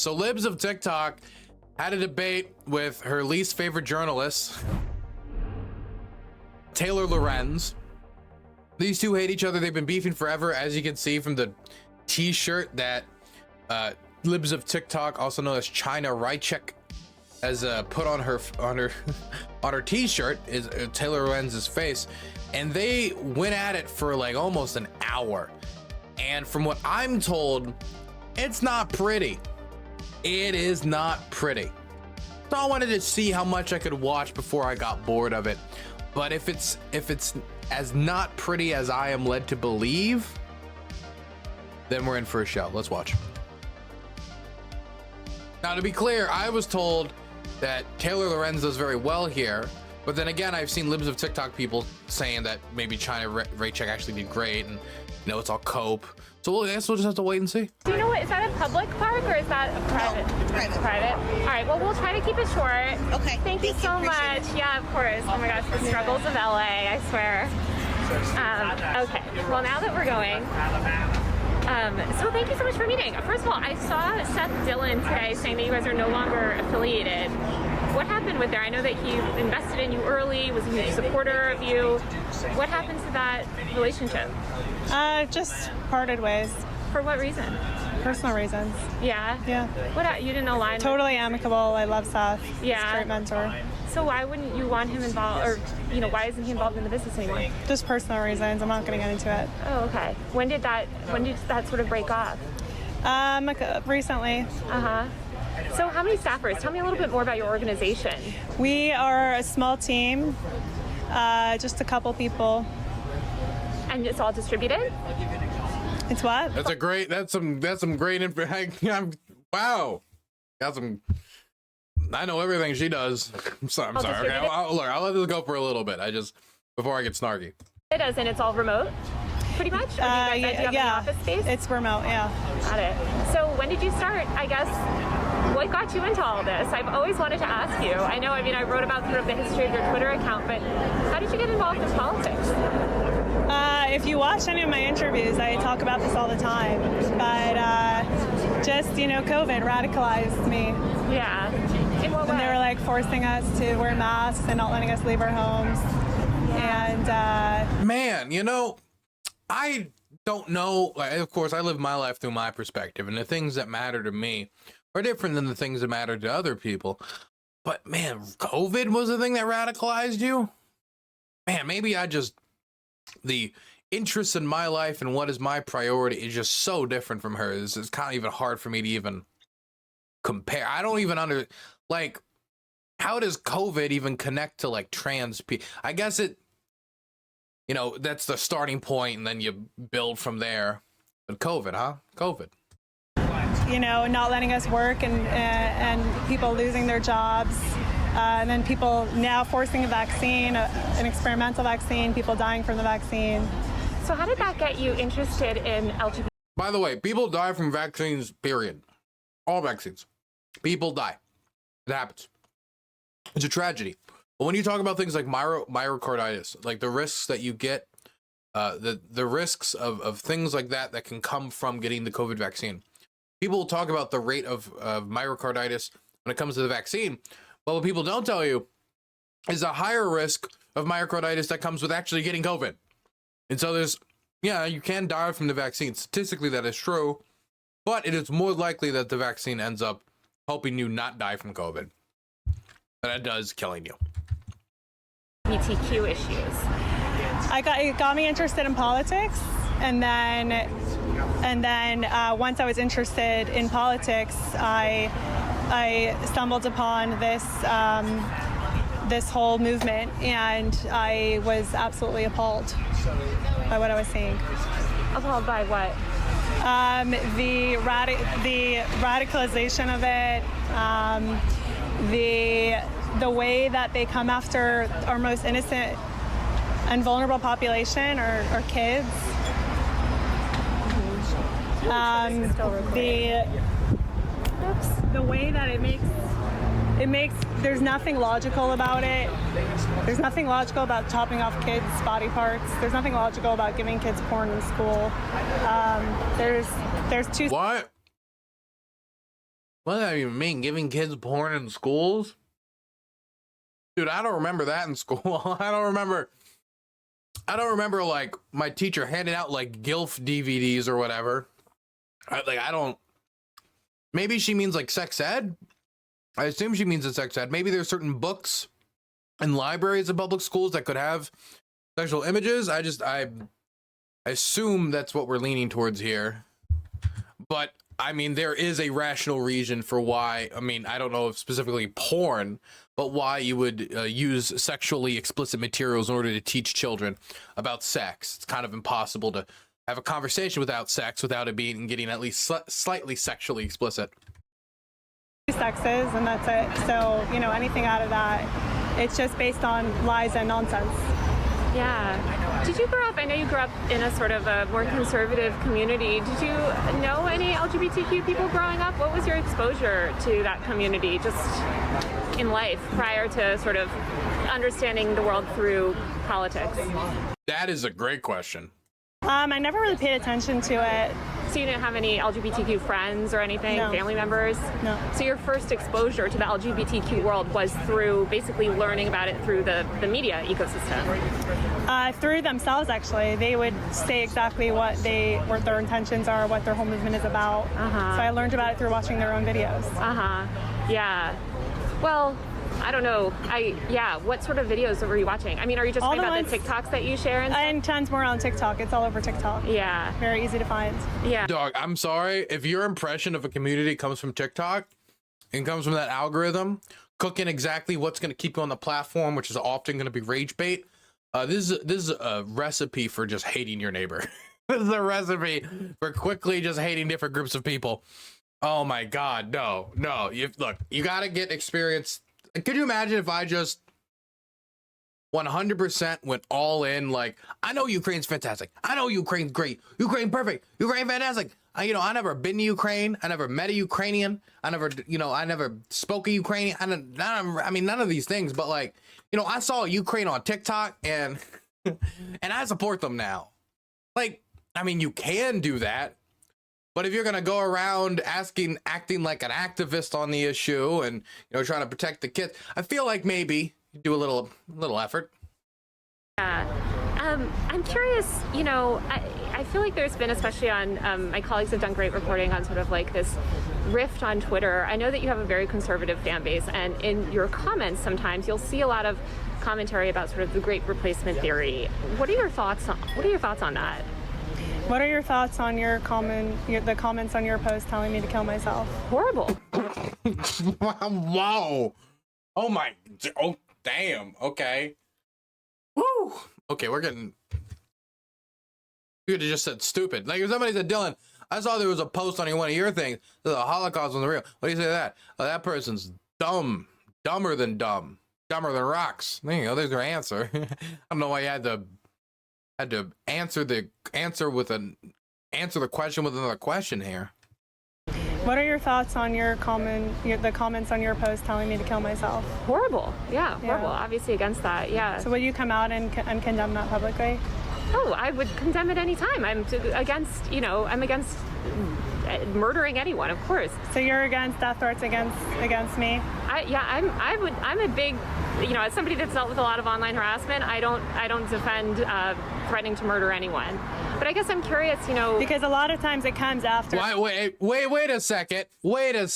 So libs of TikTok had a debate with her least favorite journalist, Taylor Lorenz. These two hate each other. They've been beefing forever, as you can see from the t-shirt that libs of TikTok, also known as China Rychek, has put on her on her t-shirt is Taylor Lorenz's face, and they went at it for like almost an hour. And from what I'm told, it's not pretty. It is not pretty. So I wanted to see how much I could watch before I got bored of it. But if it's as not pretty as I am led to believe, then we're in for a show. Let's watch. Now, to be clear, I was told that Taylor Lorenz does very well here, but then again, I've seen libs of TikTok people saying that maybe China Rychek actually did great, and you know, it's all cope. So I guess we'll just have to wait and see. Do you know what, is that a public park or is that a private? No, private. Private. All right, well, we'll try to keep it short. Okay. Thank you so much. Yeah, of course. Oh my gosh, the struggles of LA, I swear. Okay, well, now that we're going, so thank you so much for meeting. First of all, I saw Seth Dillon today saying that you guys are no longer affiliated. What happened with there? I know that he invested in you early, was a huge supporter of you. What happened to that relationship? Just parted ways. For what reason? Personal reasons. Yeah? Yeah. What, you didn't align? Totally amicable. I love Seth. Yeah. He's a great mentor. So why wouldn't you want him involved, or, you know, why isn't he involved in the business anymore? Just personal reasons. I'm not going to get into it. Oh, okay. When did that sort of break off? Recently. Uh-huh. So how many staffers? Tell me a little bit more about your organization. We are a small team, just a couple people. And it's all distributed? It's what? That's some great information. Wow. Got some. I know everything she does. I'm sorry. Okay, I'll let this go for a little bit. Before I get snarky. It does, and it's all remote, pretty much? Or do you guys have an office space? It's remote, yeah. Got it. So when did you start, I guess, what got you into all this? I've always wanted to ask you. I know, I wrote about sort of the history of your Twitter account, but how did you get involved in politics? If you watch any of my interviews, I talk about this all the time. But just, COVID radicalized me. Yeah. In what way? And they were like forcing us to wear masks and not letting us leave our homes. Yeah. And man, I don't know. Like, of course, I live my life through my perspective, and the things that matter to me are different than the things that matter to other people. But man, COVID was the thing that radicalized you? Man, maybe the interests in my life and what is my priority is just so different from hers. It's kind of even hard for me to even compare. I don't even how does COVID even connect to like trans people? I guess that's the starting point, and then you build from there. But COVID, huh? COVID. Not letting us work and people losing their jobs. And then people now forcing a vaccine, an experimental vaccine, people dying from the vaccine. So how did that get you interested in LGBT? By the way, people die from vaccines, period. All vaccines. People die. It happens. It's a tragedy. But when you talk about things like myocarditis, like the risks that you get, the risks of things like that can come from getting the COVID vaccine. People will talk about the rate of myocarditis when it comes to the vaccine. Well, what people don't tell you is a higher risk of myocarditis that comes with actually getting COVID. And so you can die from the vaccine. Statistically, that is true, but it is more likely that the vaccine ends up helping you not die from COVID than it does killing you. LGBTQ issues. It got me interested in politics, and then once I was interested in politics, I stumbled upon this whole movement, and I was absolutely appalled by what I was seeing. Appalled by what? The radicalization of it, the way that they come after our most innocent and vulnerable population, or kids. The way that it makes there's nothing logical about it. There's nothing logical about chopping off kids' body parts. There's nothing logical about giving kids porn in school. There's two. What? What does that even mean? Giving kids porn in schools? Dude, I don't remember that in school. I don't remember like my teacher handing out like GILF DVDs or whatever. I don't. Maybe she means like sex ed. I assume she means it's sex ed. Maybe there's certain books and libraries of public schools that could have sexual images. I assume that's what we're leaning towards here. But I mean, there is a rational reason for why. I mean, I don't know if specifically porn, but why you would use sexually explicit materials in order to teach children about sex. It's kind of impossible to have a conversation without sex without it getting at least slightly sexually explicit. Sexes, and that's it. So, you know, anything out of that, it's just based on lies and nonsense. Yeah. Did you grow up, I know you grew up in a sort of a more conservative community. Did you know any LGBTQ people growing up? What was your exposure to that community just in life prior to sort of understanding the world through politics? That is a great question. I never really paid attention to it. So you didn't have any LGBTQ friends or anything, No. family members? No. So your first exposure to the LGBTQ world was through basically learning about it through the media ecosystem? Through themselves, actually. They would say exactly what their intentions are, what their whole movement is about. Uh-huh. So I learned about it through watching their own videos. Uh-huh. Yeah. Well, I don't know. What sort of videos were you watching? I mean, are you just All talking the about the ones- TikToks that you share? And tons more on TikTok. It's all over TikTok. Yeah. Very easy to find. Yeah. Dog, I'm sorry. If your impression of a community comes from TikTok and comes from that algorithm, cooking exactly what's going to keep you on the platform, which is often going to be rage bait, this is a recipe for just hating your neighbor. This is a recipe for quickly just hating different groups of people. Oh my God, no. Look, you got to get experience. Could you imagine if I just 100% went all in? Like, I know Ukraine's fantastic. I know Ukraine's great. Ukraine perfect. Ukraine fantastic. I never been to Ukraine. I never met a Ukrainian. I never spoke a Ukrainian. I mean, none of these things. But like, I saw Ukraine on TikTok and and I support them now. Like, I mean, you can do that. But if you're going to go around acting like an activist on the issue and, trying to protect the kids, I feel like maybe you do a little effort. Yeah. I'm curious, I feel like there's been, especially on, my colleagues have done great reporting on sort of like this rift on Twitter. I know that you have a very conservative fan base, and in your comments sometimes you'll see a lot of commentary about sort of the great replacement theory. What are your thoughts on that? What are your thoughts on the comments on your post telling me to kill myself? Horrible. Whoa. Oh, damn. Okay. Woo. Okay, you could have just said stupid. Like if somebody said, Dylan, I saw there was a post on one of your things that the Holocaust wasn't real. What do you say to that? Oh, that person's dumb. Dumber than dumb. Dumber than rocks. There you go. There's your answer. I don't know why you had to answer the question with another question here. What are your thoughts on the comments on your post telling me to kill myself? Horrible. Yeah, horrible. Obviously against that. Yeah. So will you come out and condemn that publicly? Oh, I would condemn it anytime. I'm against murdering anyone, of course. So you're against death threats against me? I'm a big, as somebody that's dealt with a lot of online harassment, I don't defend threatening to murder anyone. But I guess I'm curious, because a lot of times it comes after. Wait a second. We've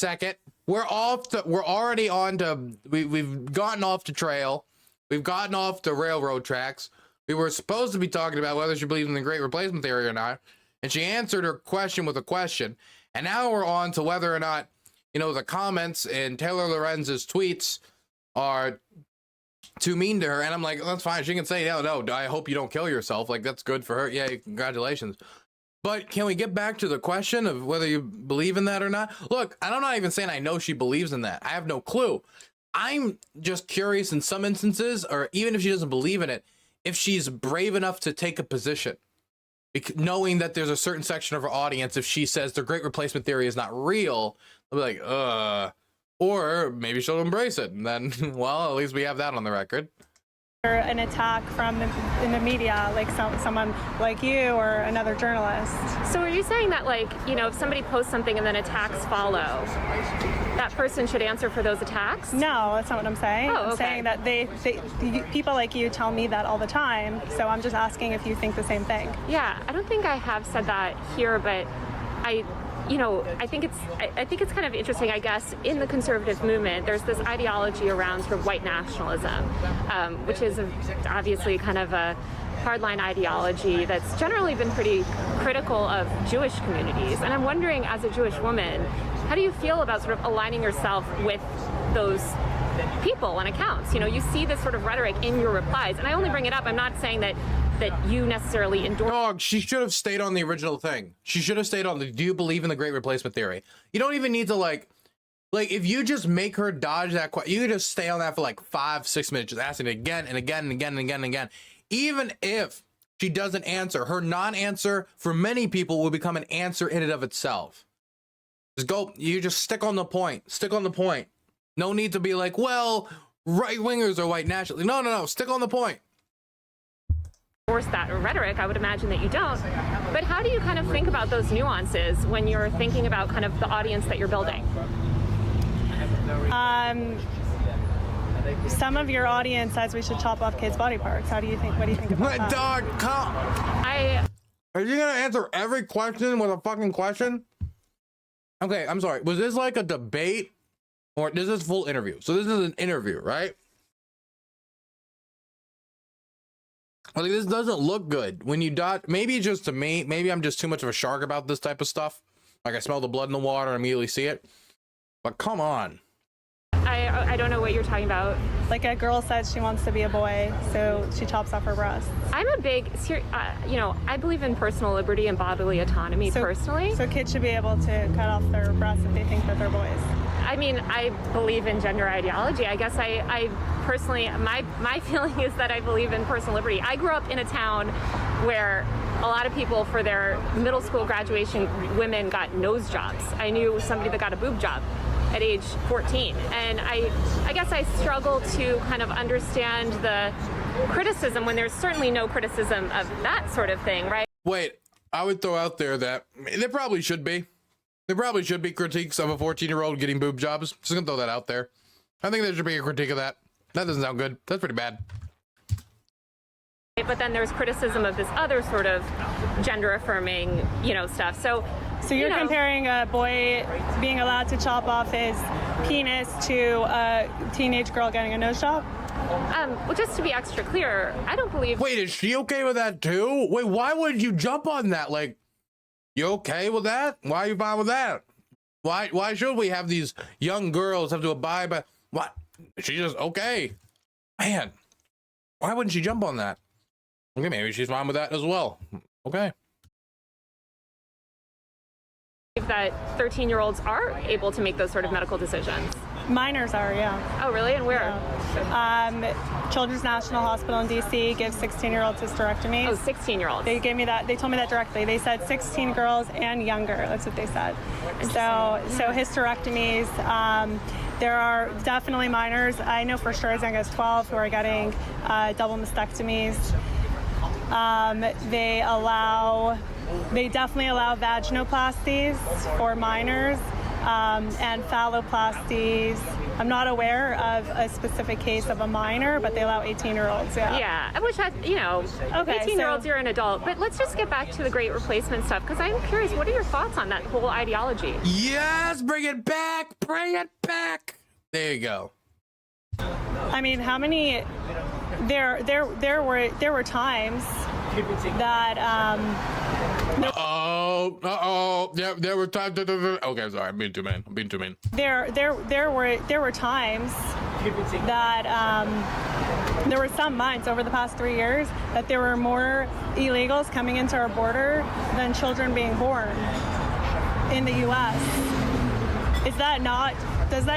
gotten off the trail. We've gotten off the railroad tracks. We were supposed to be talking about whether she believes in the Great Replacement Theory or not. And she answered her question with a question. And now we're on to whether or not, the comments in Taylor Lorenz's tweets are too mean to her. And I'm like, that's fine. She can say, no, I hope you don't kill yourself. Like, that's good for her. Yeah, congratulations. But can we get back to the question of whether you believe in that or not? Look, I'm not even saying I know she believes in that. I have no clue. I'm just curious in some instances, or even if she doesn't believe in it, if she's brave enough to take a position, knowing that there's a certain section of her audience, if she says the Great Replacement Theory is not real, they'll be like, or maybe she'll embrace it. And then, well, at least we have that on the record. An attack in the media, like someone like you or another journalist. So are you saying that, like, if somebody posts something and then attacks follow, that person should answer for those attacks? No, that's not what I'm saying. Oh, I'm okay. saying that people like you tell me that all the time, so I'm just asking if you think the same thing. Yeah, I don't think I have said that here, but I think it's kind of interesting, I guess, in the conservative movement, there's this ideology around sort of white nationalism, which is obviously kind of a hardline ideology that's generally been pretty critical of Jewish communities. And I'm wondering, as a Jewish woman, how do you feel about sort of aligning yourself with those people and accounts? You know, you see this sort of rhetoric in your replies, and I only bring it up. I'm not saying that you necessarily endorse. Dog, she should have stayed on the original thing. She should have stayed on the, do you believe in the Great Replacement Theory? You don't even need to like if you just make her dodge that question, you can just stay on that for like 5-6 minutes, just asking it again and again and again and again and again. Even if she doesn't answer, her non-answer for many people will become an answer in and of itself. Just go, you just stick on the point. Stick on the point. No need to be like, well, right-wingers are white nationalists. No, stick on the point. Endorse that rhetoric. I would imagine that you don't. But how do you kind of think about those nuances when you're thinking about kind of the audience that you're building? Some of your audience says we should chop off kids' body parts. What do you think about that? Dog, come. Are you gonna answer every question with a fucking question? Okay, I'm sorry. Was this like a debate, or this is full interview? So this is an interview, right? Like, this doesn't look good when you dot. Maybe just to me. Maybe I'm just too much of a shark about this type of stuff. Like, I smell the blood in the water and immediately see it. But come on. I don't know what you're talking about. Like, a girl says she wants to be a boy, so she chops off her breasts. I'm a big, I believe in personal liberty and bodily autonomy personally. So kids should be able to cut off their breasts if they think that they're boys. I mean, I believe in gender ideology. I guess I personally, my feeling is that I believe in personal liberty. I grew up in a town where a lot of people, for their middle school graduation, women got nose jobs. I knew somebody that got a boob job at age 14. And I guess I struggle to kind of understand the criticism when there's certainly no criticism of that sort of thing, right? Wait, I would throw out there that there probably should be. There probably should be critiques of a 14-year-old getting boob jobs. Just gonna throw that out there. I think there should be a critique of that. That doesn't sound good. That's pretty bad. But then there's criticism of this other sort of gender-affirming, stuff. So you're comparing a boy being allowed to chop off his penis to a teenage girl getting a nose job? Well, just to be extra clear, I don't believe. Wait, is she okay with that too? Wait, why would you jump on that? Like, you okay with that? Why are you fine with that? Why should we have these young girls have to abide by what? She's just okay. Man, why wouldn't she jump on that? Okay, maybe she's fine with that as well. Okay. That 13-year-olds are able to make those sort of medical decisions. Minors are, yeah. Oh, really? And where? Yeah. Children's National Hospital in D.C. gives 16-year-olds hysterectomies. Oh, 16-year-olds. They gave me that. They told me that directly. They said 16 girls and younger. That's what they said. So hysterectomies. There are definitely minors. I know for sure as young as 12 who are getting double mastectomies. They definitely allow vaginoplasties for minors and phalloplasties. I'm not aware of a specific case of a minor, but they allow 18-year-olds. Yeah, which okay, 18-year-olds, you're an adult. But let's just get back to the Great Replacement stuff, because I'm curious, what are your thoughts on that whole ideology? Yes, bring it back, bring it back. There you go. I mean, how many? There were times that. Yeah, there were times. Okay, sorry, I'm being too mean. There were times that there were some months over the past 3 years that there were more illegals coming into our border than children being born in the U.S. Does that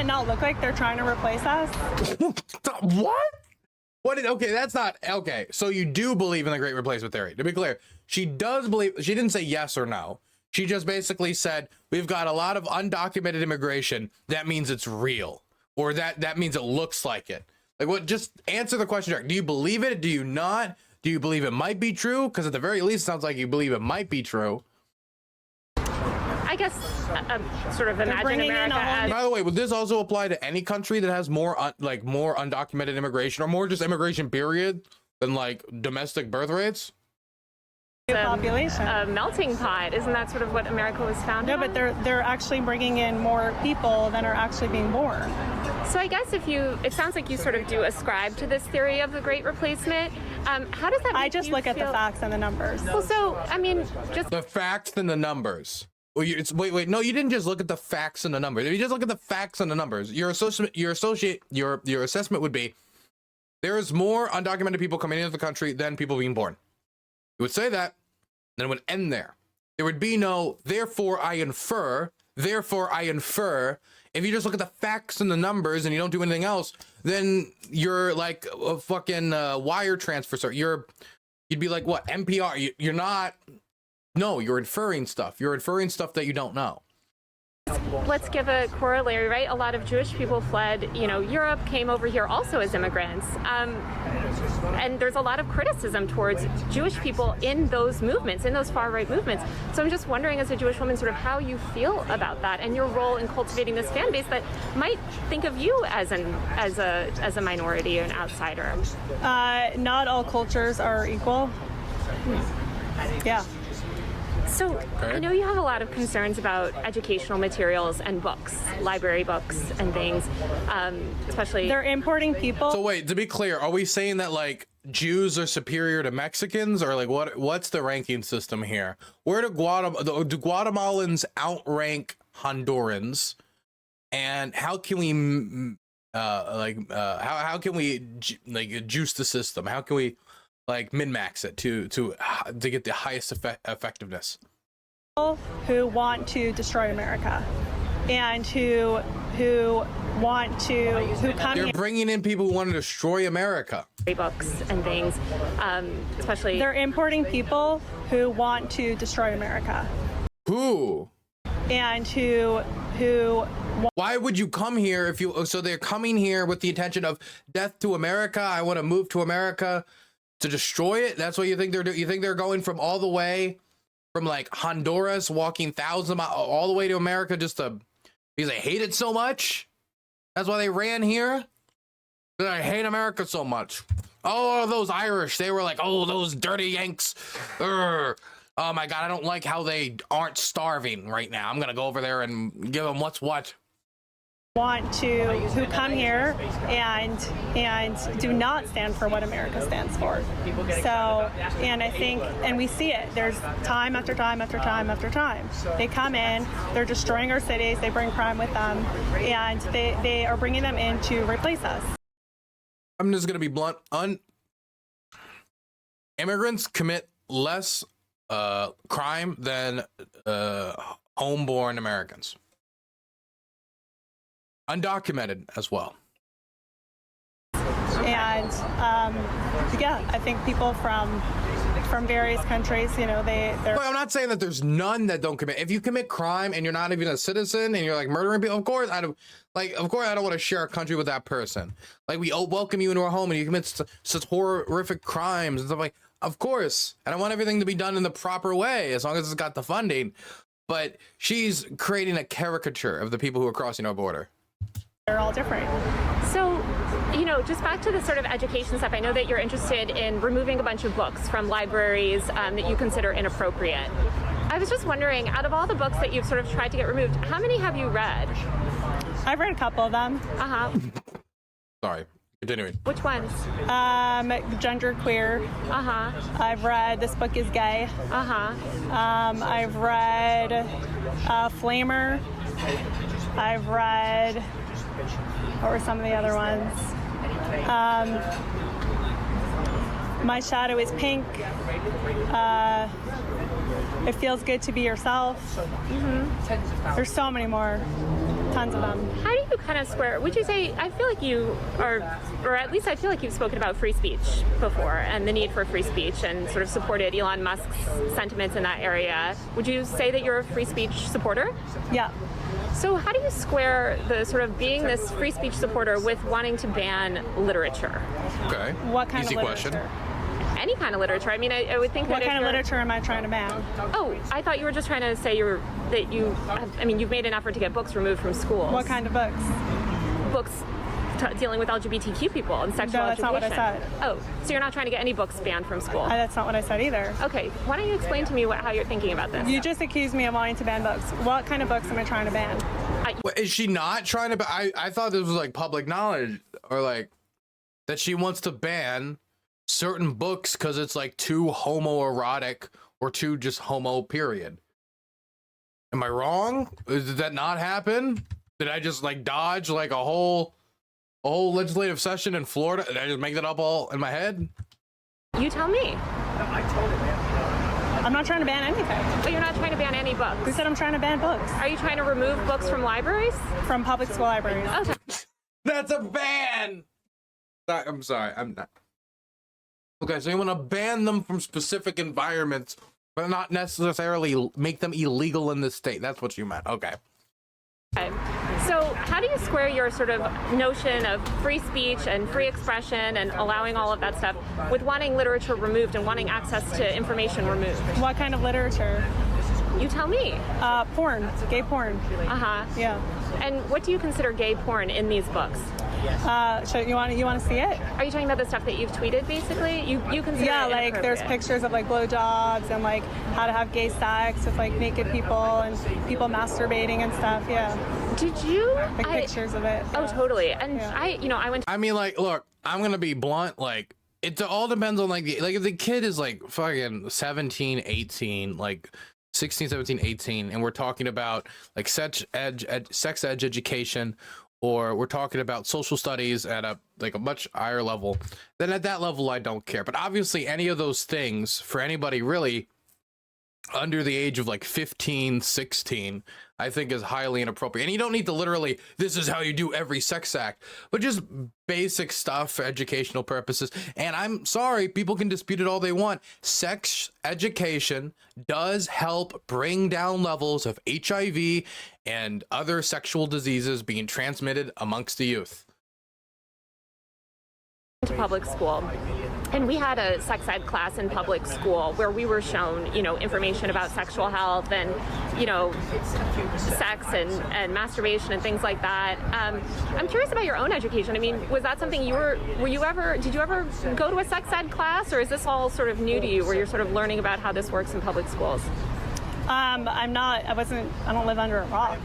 not look like they're trying to replace us? What? Okay, that's not okay. So you do believe in the Great Replacement Theory. To be clear, she does believe. She didn't say yes or no. She just basically said we've got a lot of undocumented immigration. That means it's real, or that means it looks like it. Like, what? Just answer the question, Jack. Do you believe it? Do you not? Do you believe it might be true? Because at the very least, it sounds like you believe it might be true. I guess, sort of imagine bringing in America a whole as... By the way, would this also apply to any country that has more more undocumented immigration or more just immigration period than like domestic birth rates? population. A melting pot. Isn't that sort of what America was founded No, on? but they're actually bringing in more people than are actually being born. So I guess it sounds like you sort of do ascribe to this theory of the Great Replacement. How does that make I just you look at the feel- facts and the numbers. Well, so, I mean, just... The facts and the numbers. Well, wait. No, you didn't just look at the facts and the numbers. If you just look at the facts and the numbers, your assessment would be there is more undocumented people coming into the country than people being born. You would say that, then it would end there. There would be no, therefore I infer. If you just look at the facts and the numbers and you don't do anything else, then you're like a fucking wire transfer. So you'd be like, what, NPR? You're not, no, you're inferring stuff. You're inferring stuff that you don't know. Let's give a corollary, right? A lot of Jewish people fled, Europe, came over here also as immigrants. And there's a lot of criticism towards Jewish people in those movements, in those far-right movements. So I'm just wondering, as a Jewish woman, sort of how you feel about that and your role in cultivating this fan base that might think of you as a minority or an outsider. Not all cultures are equal. Yeah. So I know you have a lot of concerns about educational materials and books, library books and things, especially... They're importing people. So wait, to be clear, are we saying that like Jews are superior to Mexicans, or like what's the ranking system here? Where do Guatemalans outrank Hondurans, and how can we how can we like juice the system? How can we like min-max it to get the highest effectiveness? Who want to destroy America, and who come They're here. bringing in people who want to destroy America. Books and things, especially... They're importing people who want to destroy America. Who? And who Why would you come here if you... So they're coming here with the intention of death to America. I want to move to America to destroy it. That's what you think they're doing. You think they're going from all the way from like Honduras, walking thousands of miles all the way to America just to because they hate it so much? That's why they ran here. I hate America so much. Oh, those Irish, they were like, oh, those dirty Yanks. Urgh. Oh my God, I don't like how they aren't starving right now. I'm gonna go over there and give them what's what. who come here and do not stand for what America stands for. So, and I think, and we see it, there's time after time after time after time. They come in, they're destroying our cities, they bring crime with them, and they are bringing them in to replace us. I'm just gonna be blunt. Immigrants commit less crime than homeborn Americans. Undocumented as well. And yeah, I think people from various countries, they're... Well, I'm not saying that there's none that don't commit. If you commit crime and you're not even a citizen and you're like murdering people, of course I don't want to share a country with that person. Like we welcome you into our home and you commit such horrific crimes and stuff like. Of course, and I want everything to be done in the proper way as long as it's got the funding. But she's creating a caricature of the people who are crossing our border. They're all different. So, just back to the sort of education stuff, I know that you're interested in removing a bunch of books from libraries that you consider inappropriate. I was just wondering, out of all the books that you've sort of tried to get removed, how many have you read? I've read a couple of them. Uh-huh. Sorry, continuing. Which ones? Genderqueer. Uh-huh. I've read This Book is Gay. Uh-huh. I've read Flamer. I've read, what were some of the other ones? My Shadow is Pink. It Feels Good to Be Yourself. Mm-hmm. There's so many more. Tons of them. How do you kind of square, would you say, I feel like you are, or at least I feel like you've spoken about free speech before and the need for free speech and sort of supported Elon Musk's sentiments in that area. Would you say that you're a free speech supporter? Yeah. So how do you square the sort of being this free speech supporter with wanting to ban literature? Okay. What kind Easy of question. literature? Any kind of literature. I mean, I would think What that kind of literature am I trying to ban? Oh, I thought you were just trying to say you've made an effort to get books removed from schools. What kind of books? Books dealing with LGBTQ people and sexual No, that's not what I education. said. Oh, so you're not trying to get any books banned from school? That's not what I said either. Okay, why don't you explain to me how you're thinking about this? You just accused me of wanting to ban books. What kind of books am I trying to ban? Is she not trying to? I thought this was like public knowledge, or like that she wants to ban certain books because it's like too homoerotic or too just homo. Period. Am I wrong? Did that not happen? Did I just like dodge like a whole legislative session in Florida? Did I just make that up all in my head? You tell me. I'm not trying to ban anything. But you're not trying to ban any books. Who said I'm trying to ban books? Are you trying to remove books from libraries? From public school libraries. Okay. That's a ban. I'm sorry. I'm not. Okay, so you want to ban them from specific environments, but not necessarily make them illegal in the state. That's what you meant. Okay. Okay. So how do you square your sort of notion of free speech and free expression and allowing all of that stuff with wanting literature removed and wanting access to information removed? What kind of literature? You tell me. Porn. Gay porn. Uh-huh. Yeah. And what do you consider gay porn in these books? So you want to see it? Are you talking about the stuff that you've tweeted, basically? You consider Yeah, it like there's inappropriate? pictures of like blowjobs and like how to have gay sex with like naked people and people masturbating and stuff. Yeah. Did you? Like pictures of it. Oh, Yeah. totally. And Yeah. I went. I mean, like, look, I'm gonna be blunt. Like, it all depends on like if the kid is like fucking 17, 18, like 16, 17, 18, and we're talking about like sex ed education, or we're talking about social studies at a much higher level, then at that level I don't care. But obviously any of those things for anybody really under the age of like 15, 16, I think is highly inappropriate. And you don't need to literally, this is how you do every sex act, but just basic stuff for educational purposes. And I'm sorry, people can dispute it all they want. Sex education does help bring down levels of HIV and other sexual diseases being transmitted amongst the youth. To public school, and we had a sex ed class in public school where we were shown, information about sexual health and, sex and masturbation and things like that. I'm curious about your own education. I mean, was that something did you ever go to a sex ed class, or is this all sort of new to you, where you're sort of learning about how this works in public schools? I don't live under a rock.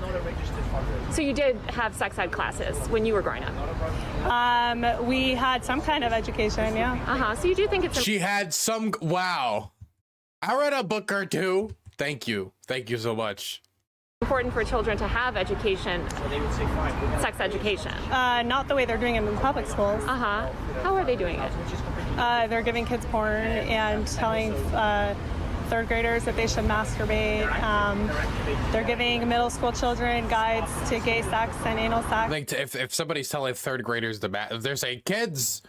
So you did have sex ed classes when you were growing up? We had some kind of education, yeah. Uh-huh. So you do think it's She had some, wow. I read a book or two. Thank you. Thank you so much. important for children to have education, sex education? Not the way they're doing it in the public schools. Uh-huh. How are they doing it? They're giving kids porn and telling third graders that they should masturbate. They're giving middle school children guides to gay sex and anal sex. I think if somebody's telling third graders if they're saying, kids,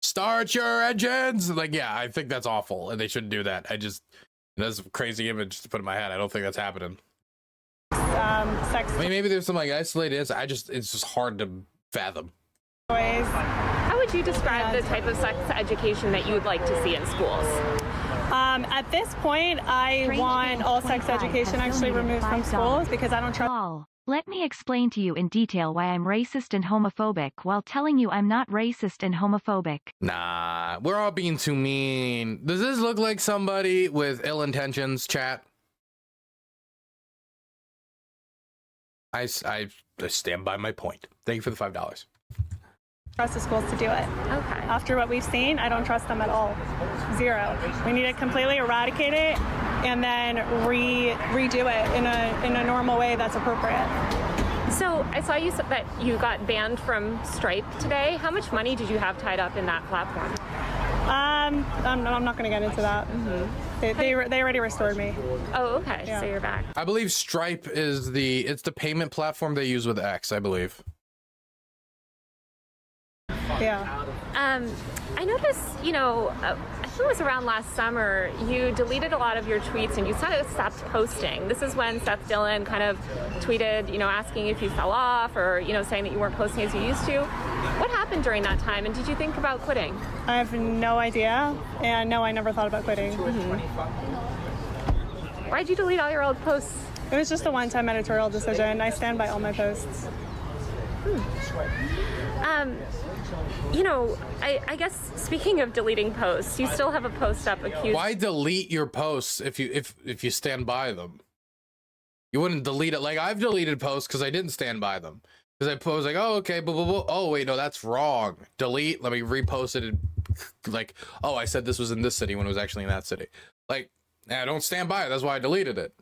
start your engines, yeah, I think that's awful and they shouldn't do that. That's a crazy image to put in my head. I don't think that's happening. Sex I mean, maybe there's some isolated, it's just hard to fathom. toys. How would you describe the type of sex education that you would like to see in schools? At this point, I want all sex education actually removed from schools because I don't trust. Let me explain to you in detail why I'm racist and homophobic while telling you I'm not racist and homophobic. Nah, we're all being too mean. Does this look like somebody with ill intentions, chat? I stand by my point. Thank you for the $5. Trust the schools to do it. Okay. After what we've seen, I don't trust them at all. Zero. We need to completely eradicate it and then redo it in a normal way that's appropriate. So I saw you said that you got banned from Stripe today. How much money did you have tied up in that platform? I'm not going to get into that. Mm-hmm. They already restored me. Oh, okay. Yeah. So you're back. I believe Stripe is the payment platform they use with X, I believe. Yeah. I noticed, it was around last summer, you deleted a lot of your tweets and you sort of stopped posting. This is when Seth Dillon kind of tweeted, you know, asking if you fell off or, you know, saying that you weren't posting as you used to. What happened during that time, and did you think about quitting? I have no idea, and no, I never thought about quitting. Why'd you delete all your old posts? It was just a one-time editorial decision. I stand by all my posts. You know, I guess speaking of deleting posts, you still have a post up accusing. Why delete your posts if you stand by them? You wouldn't delete it. Like, I've deleted posts because I didn't stand by them. Because I was like, oh, okay, blah, blah, blah. Oh, wait, no, that's wrong. Delete. Let me repost it. And, like, oh, I said this was in this city when it was actually in that city. Like, I don't stand by it. That's why I deleted it.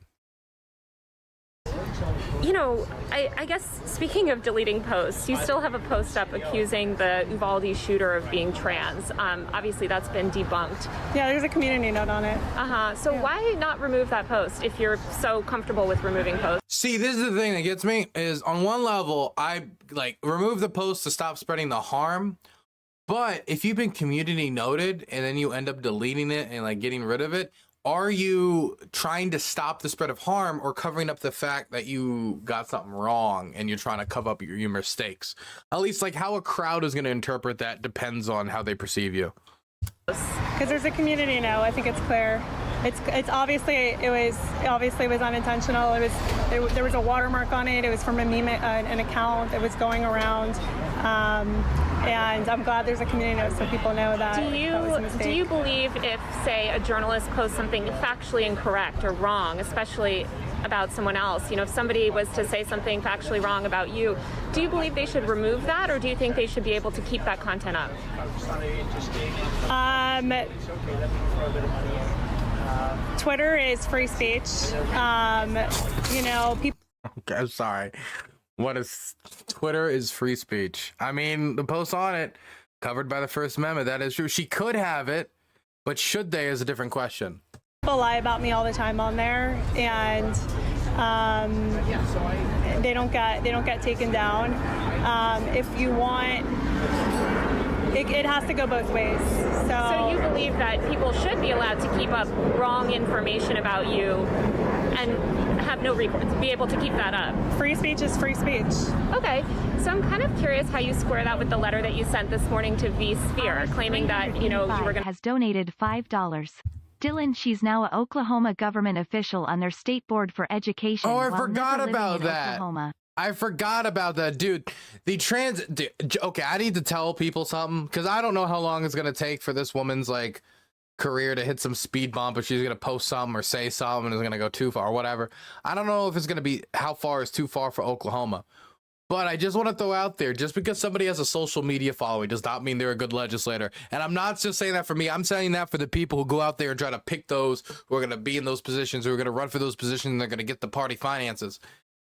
You know, I guess speaking of deleting posts, you still have a post up accusing the Uvalde shooter of being trans. Obviously, that's been debunked. Yeah, there's a community note on it. So why not remove that post if you're so comfortable with removing posts? See, this is the thing that gets me, is on one level, I like remove the post to stop spreading the harm. But if you've been community noted and then you end up deleting it and like getting rid of it, are you trying to stop the spread of harm or covering up the fact that you got something wrong and you're trying to cover up your mistakes? At least like how a crowd is going to interpret that depends on how they perceive you. Because there's a community now, I think it's clear. It's obviously it was unintentional. There was a watermark on it. It was from a meme, an account that was going around, and I'm glad there's a community note so people know that. Do you believe if, say, a journalist posts something factually incorrect or wrong, especially about someone else, you know, if somebody was to say something factually wrong about you, do you believe they should remove that, or do you think they should be able to keep that content up? Twitter is free speech. You know, people. Okay, I'm sorry. What is Twitter is free speech? I mean, the post on it covered by the First Amendment. That is true. She could have it, but should they is a different question. People lie about me all the time on there, and they don't get taken down. If you want, it has to go both ways. So you believe that people should be allowed to keep up wrong information about you and have no recourse, be able to keep that up? Free speech is free speech. Okay, so I'm kind of curious how you square that with the letter that you sent this morning to V Sphere, claiming that, you know, you were going to... has donated $5. Dylan, she's now an Oklahoma government official on their state board for education. Oh, I while forgot never living about in that. Oklahoma. I forgot about that, dude. Okay, I need to tell people something because I don't know how long it's gonna take for this woman's like career to hit some speed bump, if she's gonna post something or say something and it's gonna go too far or whatever. I don't know if it's gonna be how far is too far for Oklahoma. But I just want to throw out there, just because somebody has a social media following does not mean they're a good legislator. And I'm not just saying that for me. I'm saying that for the people who go out there and try to pick those who are going to be in those positions, who are going to run for those positions, and they're going to get the party finances.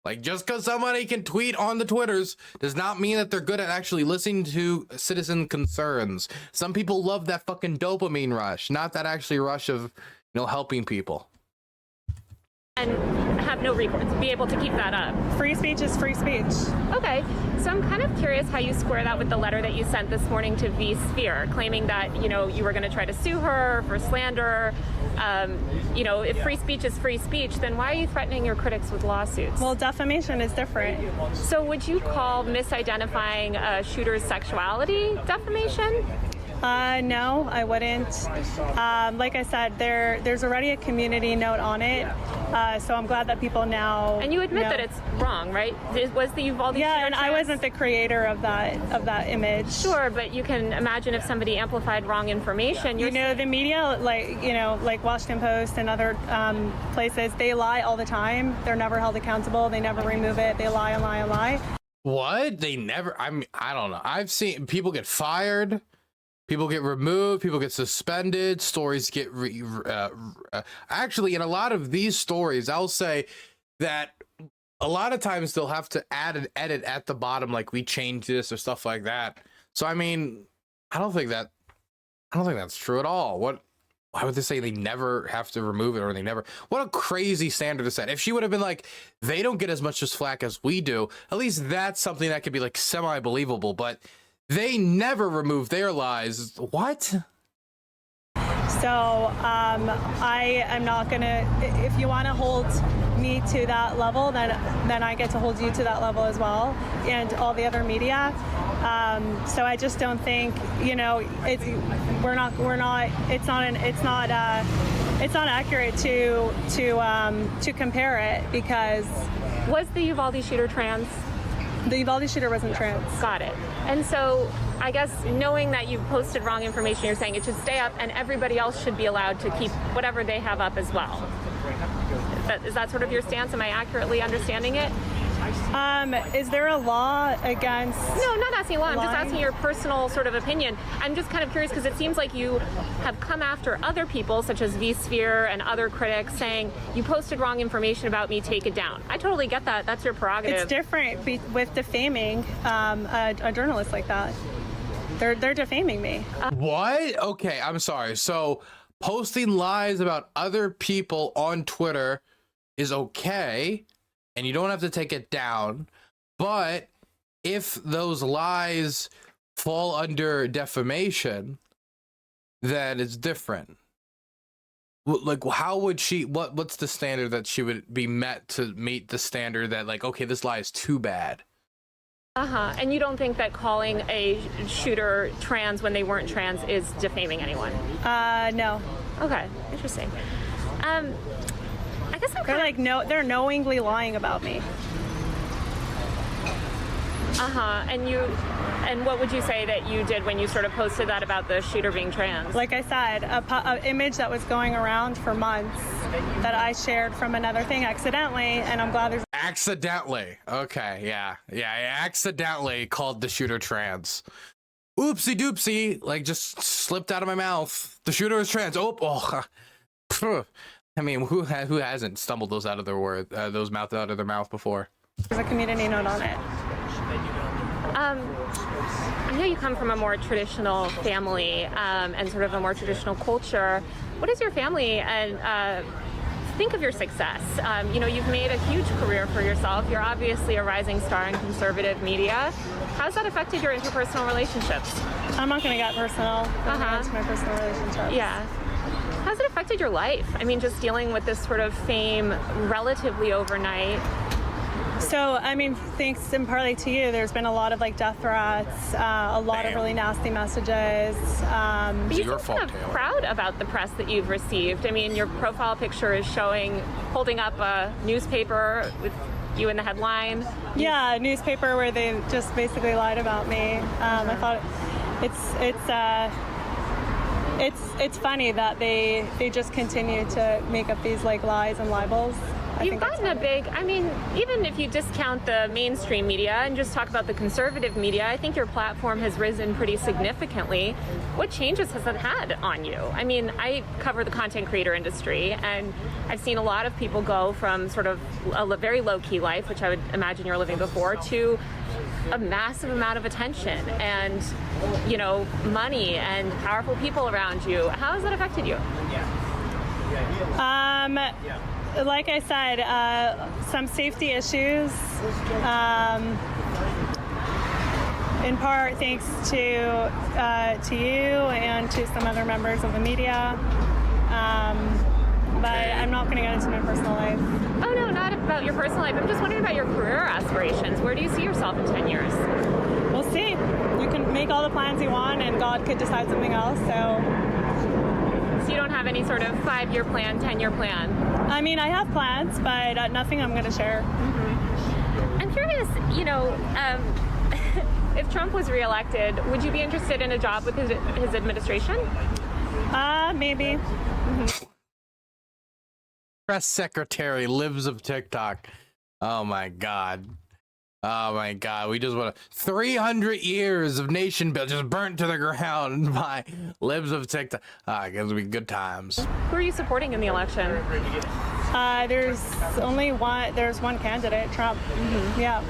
Like, just because somebody can tweet on the Twitters does not mean that they're good at actually listening to citizen concerns. Some people love that fucking dopamine rush, not that actually rush of, you know, helping people. And have no recourse, be able to keep that up. Free speech is free speech. Okay, so I'm kind of curious how you square that with the letter that you sent this morning to V Sphere, claiming that, you know, you were going to try to sue her for slander. You know, if free speech is free speech, then why are you threatening your critics with lawsuits? Well, defamation is different. So would you call misidentifying a shooter's sexuality defamation? No, I wouldn't. Like I said, there's already a community note on it, so I'm glad that people now. And you admit that it's wrong, right? Was the Uvalde? Yeah, and I wasn't the creator of that image. Sure, but you can imagine if somebody amplified wrong information. You know, the media, like Washington Post and other places, they lie all the time. They're never held accountable. They never remove it. They lie and lie and lie. What? They never? I mean, I don't know. I've seen people get fired. People get removed, people get suspended, stories get actually, in a lot of these stories, I'll say that a lot of times they'll have to add an edit at the bottom, like we changed this or stuff like that. So, I mean, I don't think that's true at all. Why would they say they never have to remove it, or they never? What a crazy standard to set. If she would have been like, they don't get as much flack as we do, at least that's something that could be like semi-believable, but they never remove their lies. What? So I am not gonna, if you wanna hold me to that level, then I get to hold you to that level as well, and all the other media. So I just don't think, it's not accurate to compare it, because Was the Uvalde shooter trans? the Uvalde shooter wasn't trans. Got it. And so I guess knowing that you posted wrong information, you're saying it should stay up and everybody else should be allowed to keep whatever they have up as well. Is that sort of your stance? Am I accurately understanding it? Is there a law against... No, I'm not asking a law. I'm just lying? asking your personal sort of opinion. I'm just kind of curious because it seems like you have come after other people, such as vSphere and other critics, saying you posted wrong information about me, take it down. I totally get that. That's your prerogative. It's different with defaming a journalist like that. They're defaming me. What? Okay, I'm sorry. So posting lies about other people on Twitter is okay, and you don't have to take it down. But if those lies fall under defamation, then it's different. Like, how would she, what's the standard that she would be met to meet the standard that, like, okay, this lie is too bad? And you don't think that calling a shooter trans when they weren't trans is defaming anyone? No. Okay, interesting. I guess I'm They're kind of... they're knowingly lying about me. And what would you say that you did when you sort of posted that about the shooter being trans? Like I said, an image that was going around for months that I shared from another thing accidentally, and I'm glad there's... Accidentally. Okay, yeah. I accidentally called the shooter trans. Oopsie doopsie. Like, just slipped out of my mouth. The shooter is trans. I mean, who hasn't stumbled those out of their word, those mouth out of their mouth before? There's a community note on it. I know you come from a more traditional family and sort of a more traditional culture. What is your family and think of your success? You've made a huge career for yourself. You're obviously a rising star in conservative media. How's that affected your interpersonal relationships? I'm not going to get personal. I'm going to get into my personal relationships. Yeah. How's it affected your life? I mean, just dealing with this sort of fame relatively overnight. So, I mean, thanks in partly to you, there's been a lot of death threats, a lot of really nasty messages. But you seem kind of proud about the press that you've received. I mean, your profile picture is holding up a newspaper with you in the headline. Yeah, a newspaper where they just basically lied about me. I thought it's funny that they just continue to make up these lies and libels. You've gotten even if you discount the mainstream media and just talk about the conservative media, I think your platform has risen pretty significantly. What changes has that had on you? I mean, I cover the content creator industry, and I've seen a lot of people go from sort of a very low-key life, which I would imagine you're living before, to a massive amount of attention and, money and powerful people around you. How has that affected you? Like I said, some safety issues, in part thanks to you and to some other members of the media. But I'm not going to get into my personal life. Oh, no, not about your personal life. I'm just wondering about your career aspirations. Where do you see yourself in 10 years? We'll see. You can make all the plans you want, and God could decide something else, So you don't have any sort of 5-year plan, 10-year plan? I mean, I have plans, but nothing I'm going to share. Mm-hmm. I'm curious, if Trump was reelected, would you be interested in a job with his administration? Maybe. Mm-hmm. Press secretary lives of TikTok. Oh my God. We just want 300 years of nation built just burnt to the ground by libs of TikTok. It'll be good times. Who are you supporting in the election? There's only one. There's one candidate, Trump. Mm-hmm. Yeah.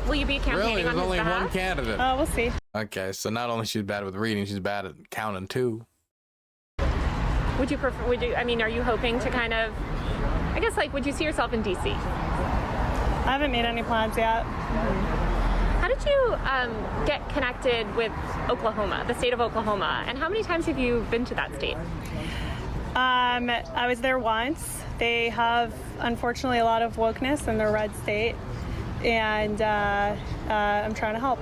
Will you be campaigning on his only behalf? one candidate. We'll see. Okay, so not only she's bad with reading, she's bad at counting too. Would you prefer? Are you hoping to kind of? I guess would you see yourself in DC? I haven't made any plans yet. How did you get connected with Oklahoma, the state of Oklahoma, and how many times have you been to that state? I was there once. They have, unfortunately, a lot of wokeness in their red state, and I'm trying to help.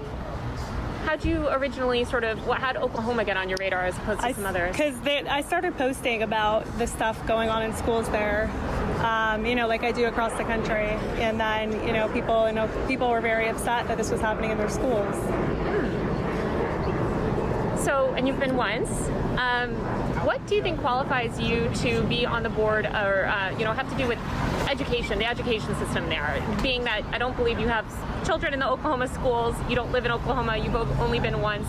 How'd you originally how'd Oklahoma get on your radar as opposed to some others? Because I started posting about the stuff going on in schools there, like I do across the country. And then, people were very upset that this was happening in their schools. So, and you've been once. What do you think qualifies you to be on the board or, have to do with education, the education system there? Being that I don't believe you have children in the Oklahoma schools, you don't live in Oklahoma, you've only been once.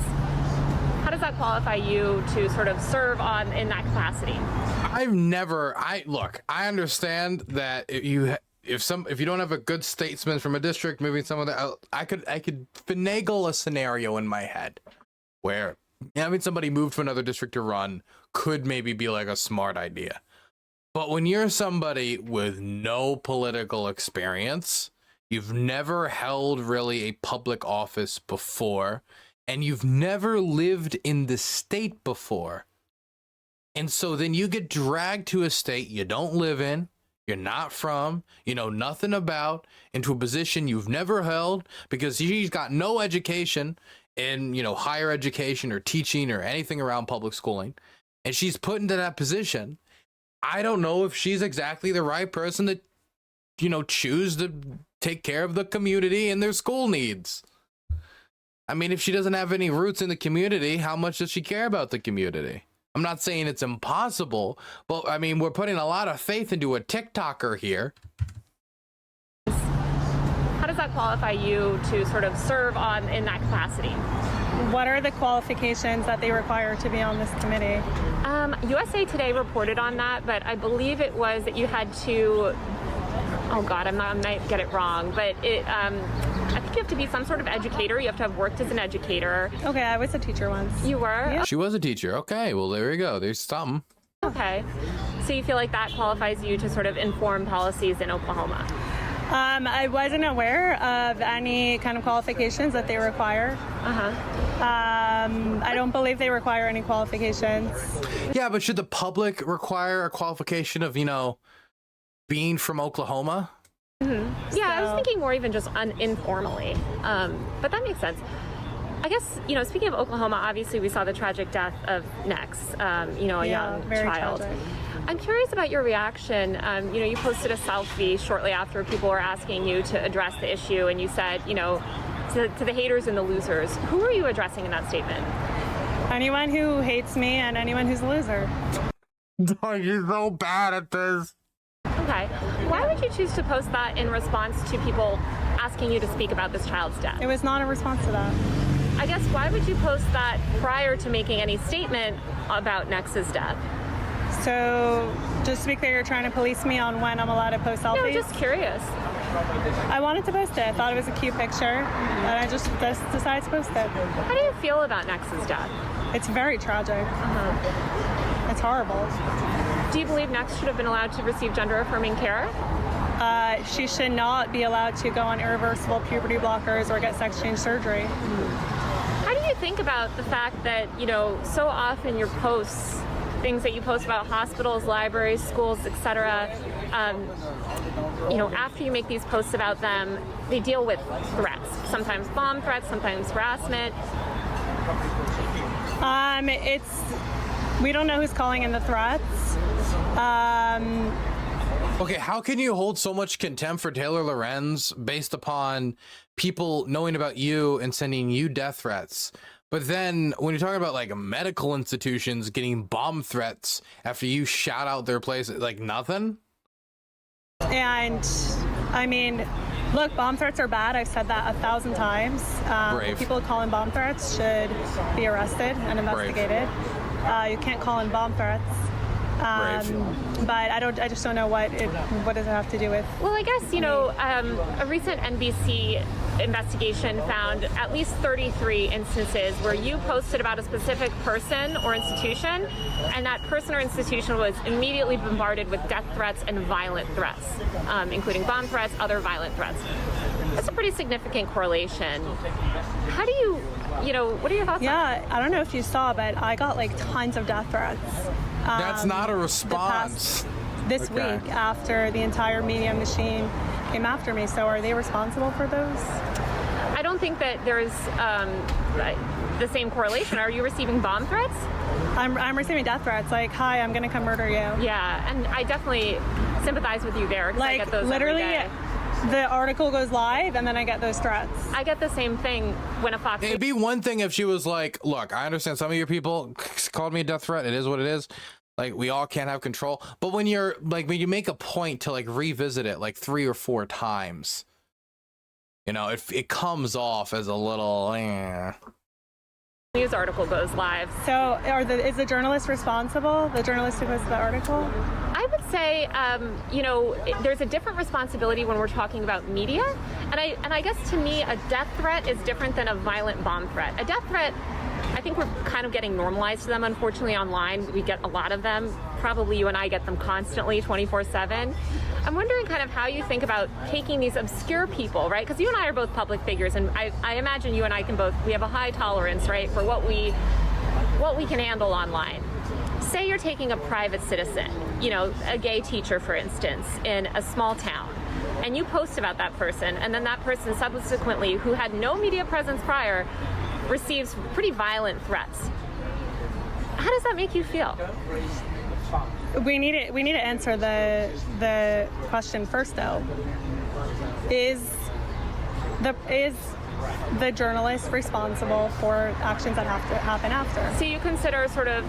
How does that qualify you to sort of serve in that capacity? I understand that if you don't have a good statesman from a district moving someone out, I could finagle a scenario in my head where having somebody move to another district to run could maybe be like a smart idea. But when you're somebody with no political experience, you've never held really a public office before, and you've never lived in the state before, and so then you get dragged to a state you don't live in, you're not from, you know nothing about, into a position you've never held because she's got no education in, higher education or teaching or anything around public schooling, and she's put into that position. I don't know if she's exactly the right person to, choose to take care of the community and their school needs. I mean, if she doesn't have any roots in the community, how much does she care about the community? I'm not saying it's impossible, but I mean, we're putting a lot of faith into a TikToker here. How does that qualify you to sort of serve in that capacity? What are the qualifications that they require to be on this committee? USA Today reported on that, but I believe it was that you had to, oh God, I might get it wrong, but I think you have to be some sort of educator. You have to have worked as an educator. Okay, I was a teacher once. You were? Yeah. She was a teacher. Okay, well, there you go. There's something. Okay. So you feel like that qualifies you to sort of inform policies in Oklahoma? I wasn't aware of any kind of qualifications that they require. I don't believe they require any qualifications. Yeah, but should the public require a qualification of, being from Oklahoma? Mm-hmm. Yeah, I was thinking more even just informally, but that makes sense. I guess, speaking of Oklahoma, obviously we saw the tragic death of Nex, a young child. Tragic. I'm curious about your reaction. You posted a selfie shortly after people were asking you to address the issue, and you said, to the haters and the losers. Who are you addressing in that statement? Anyone who hates me and anyone who's a loser. You're so bad at this. Okay. Why would you choose to post that in response to people asking you to speak about this child's death? It was not a response to that. I guess, why would you post that prior to making any statement about Nex's death? So, just to be clear, you're trying to police me on when I'm allowed to post selfies? No, just curious. I wanted to post it. I thought it was a cute picture, and I just decided to post it. How do you feel about Nex's death? It's very tragic. It's horrible. Do you believe Nex should have been allowed to receive gender-affirming care? She should not be allowed to go on irreversible puberty blockers or get sex change surgery. How do you think about the fact that, so often your posts, things that you post about hospitals, libraries, schools, etc., after you make these posts about them, they deal with threats, sometimes bomb threats, sometimes harassment? We don't know who's calling in the threats. Okay, how can you hold so much contempt for Taylor Lorenz based upon people knowing about you and sending you death threats? But then when you're talking about like medical institutions getting bomb threats after you shout out their place, like nothing? And I mean, look, bomb threats are bad. I've said that 1,000 times. People calling bomb threats should be arrested and investigated. You can't call in bomb threats. But I just don't know what does it have to do with. Well, I guess, a recent NBC investigation found at least 33 instances where you posted about a specific person or institution, and that person or institution was immediately bombarded with death threats and violent threats, including bomb threats, other violent threats. That's a pretty significant correlation. How do you, what are your thoughts on that? Yeah, I don't know if you saw, but I got like tons of death threats. That's not a response. This Okay. week after the entire media machine came after me. So are they responsible for those? I don't think that there's the same correlation. Are you receiving bomb threats? I'm receiving death threats like, hi, I'm gonna come murder you. Yeah, and I definitely sympathize with you there. 'Cause I Like get those literally every day. the article goes live and then I get those threats. I get the same thing when a Fox. It'd be one thing if she was like, look, I understand some of your people called me a death threat. It is what it is. Like, we all can't have control. But when you're like, when you make a point to like revisit it like 3 or 4 times, you know, it comes off as a little, news article goes live. So is the journalist responsible? The journalist who posted the article? I would say, you know, there's a different responsibility when we're talking about media, and I guess to me, a death threat is different than a violent bomb threat. A death threat, I think we're kind of getting normalized to them, unfortunately, online. We get a lot of them. Probably you and I get them constantly, 24/7. I'm wondering kind of how you think about taking these obscure people, right? Because you and I are both public figures, and I imagine you and I we have a high tolerance, right, for what we can handle online. Say you're taking a private citizen, you know, a gay teacher, for instance, in a small town, and you post about that person, and then that person subsequently, who had no media presence prior, receives pretty violent threats. How does that make you feel? We need to answer the question first, though. Is the journalist responsible for actions that have to happen after? So you consider sort of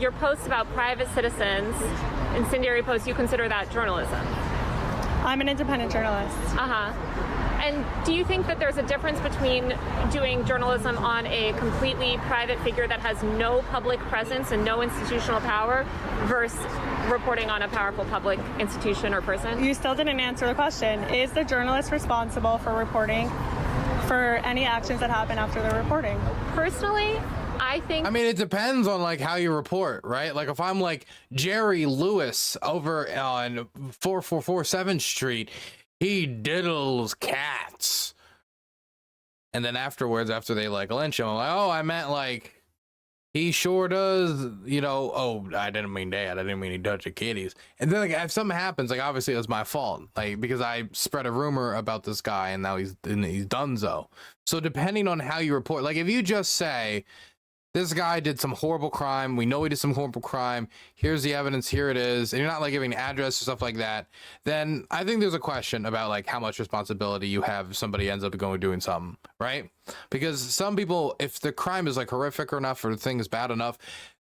your posts about private citizens, incendiary posts, you consider that journalism? I'm an independent journalist. And do you think that there's a difference between doing journalism on a completely private figure that has no public presence and no institutional power versus reporting on a powerful public institution or person? You still didn't answer the question. Is the journalist responsible for reporting for any actions that happen after the reporting? Personally, I think... I mean, it depends on like how you report, right? Like if I'm like Jerry Lewis over on 4447 7th Street, he diddles cats. And then afterwards, after they like lynch him, I'm like, oh, I meant like he sure does, you know, oh, I didn't mean that. I didn't mean he touched the kitties. And then like if something happens, like obviously it was my fault. Like because I spread a rumor about this guy and now he's donezo. So depending on how you report, like if you just say, this guy did some horrible crime. We know he did some horrible crime. Here's the evidence. Here it is. And you're not like giving address or stuff like that. Then I think there's a question about like how much responsibility you have if somebody ends up going doing something, right? Because some people, if the crime is like horrific enough or the thing is bad enough,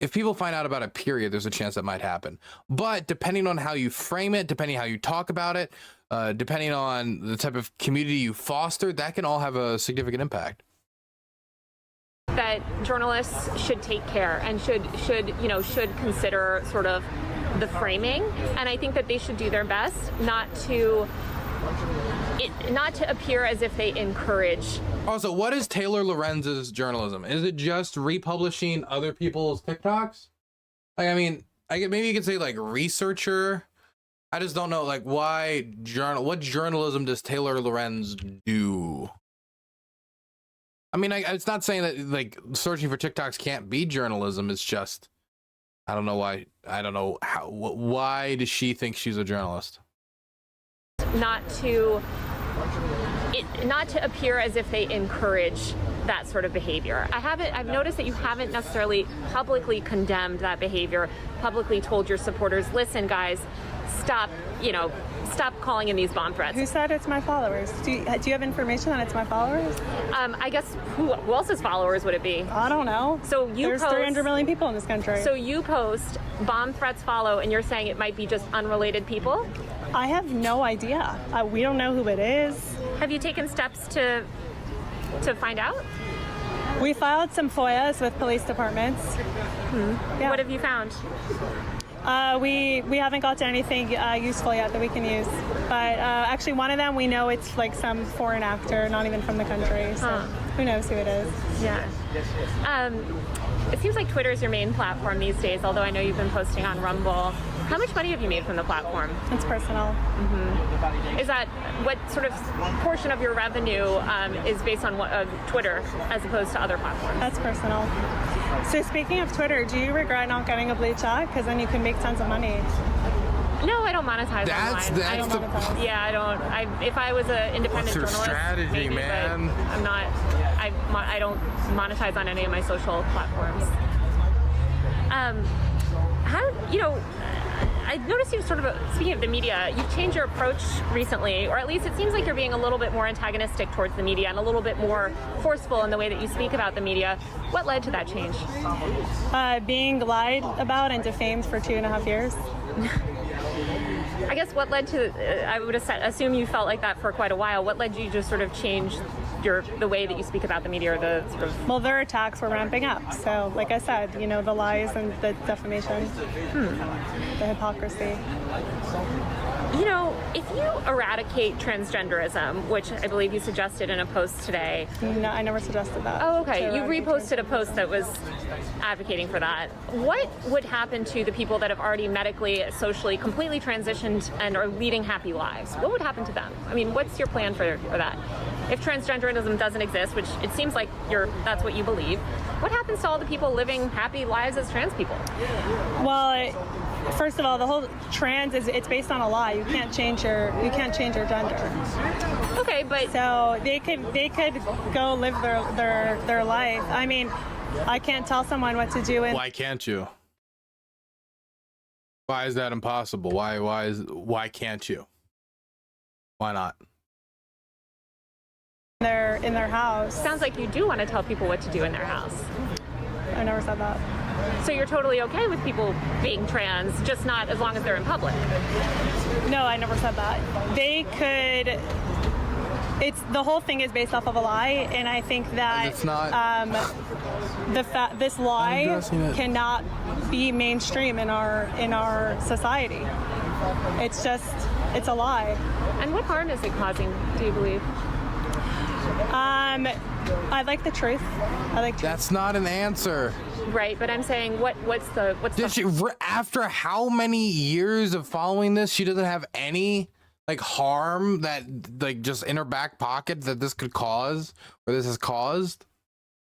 if people find out about it, period, there's a chance that might happen. But depending on how you frame it, depending how you talk about it, depending on the type of community you foster, that can all have a significant impact. That journalists should take care and should consider sort of the framing, and I think that they should do their best not to appear as if they encourage. Also, what is Taylor Lorenz's journalism? Is it just republishing other people's TikToks? Like, I mean, maybe you could say like researcher. I just don't know, like, what journalism does Taylor Lorenz do? I mean, it's not saying that like searching for TikToks can't be journalism. It's just, I don't know why. I don't know how. Why does she think she's a journalist? Not to appear as if they encourage that sort of behavior. I've noticed that you haven't necessarily publicly condemned that behavior, publicly told your supporters, listen, guys, stop calling in these bomb threats. Who said it's my followers? Do you have information that it's my followers? I guess who else's followers would it be? I don't know. So there's 300 million people in this country. So you post bomb threats follow, and you're saying it might be just unrelated people? I have no idea. We don't know who it is. Have you taken steps to find out? We filed some FOIAs with police departments. Yeah. What have you found? We haven't got to anything useful yet that we can use. But actually one of them, we know it's like some foreign actor, not even from the country. So who knows who it is. Yeah. It seems like Twitter is your main platform these days, although I know you've been posting on Rumble. How much money have you made from the platform? It's personal. Is that what sort of portion of your revenue is based on Twitter as opposed to other platforms? That's personal. So speaking of Twitter, do you regret not getting a blue check? Because then you can make tons of money. No, I don't monetize online. That's don't monetize. Yeah, I don't. If I was an independent What's your journalist, strategy, maybe, man? But I'm not. I don't monetize on any of my social platforms. I noticed you sort of, speaking of the media, you've changed your approach recently, or at least it seems like you're being a little bit more antagonistic towards the media and a little bit more forceful in the way that you speak about the media. What led to that change? Being lied about and defamed for 2.5 years. I guess what led to, I would assume you felt like that for quite a while. What led you to sort of change the way that you speak about the media, or the sort of... Well, their attacks were ramping up. So, like I said, the lies and the defamation, the hypocrisy. If you eradicate transgenderism, which I believe you suggested in a post today. No, I never suggested that. Oh, okay. You reposted a post that was advocating for that. What would happen to the people that have already medically, socially, completely transitioned and are leading happy lives? What would happen to them? I mean, what's your plan for that? If transgenderism doesn't exist, which it seems like that's what you believe, what happens to all the people living happy lives as trans people? Well, first of all, the whole trans it's based on a lie. You can't change your gender. Okay, but so they could go live their life. I mean, I can't tell someone what to do. Why can't you? Why is that impossible? Why can't you? Why not? They're in their house. Sounds like you do want to tell people what to do in their house. I never said that. So you're totally okay with people being trans, just not as long as they're in public? No, I never said that. They could. The whole thing is based off of a lie, and I think that it's not. This lie cannot be mainstream in our society. It's a lie. And what harm is it causing, do you believe? I like the truth. That's not an answer. Right, but I'm saying what's the after how many years of following this, she doesn't have any harm that just in her back pocket that this could cause, or this has caused?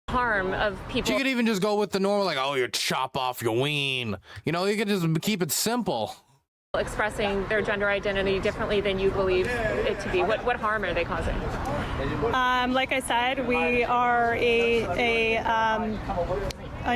Harm of people. She could even just go with the normal, you chop off your ween. You could just keep it simple. Expressing their gender identity differently than you believe it to be. What harm are they causing? Like I said, we are a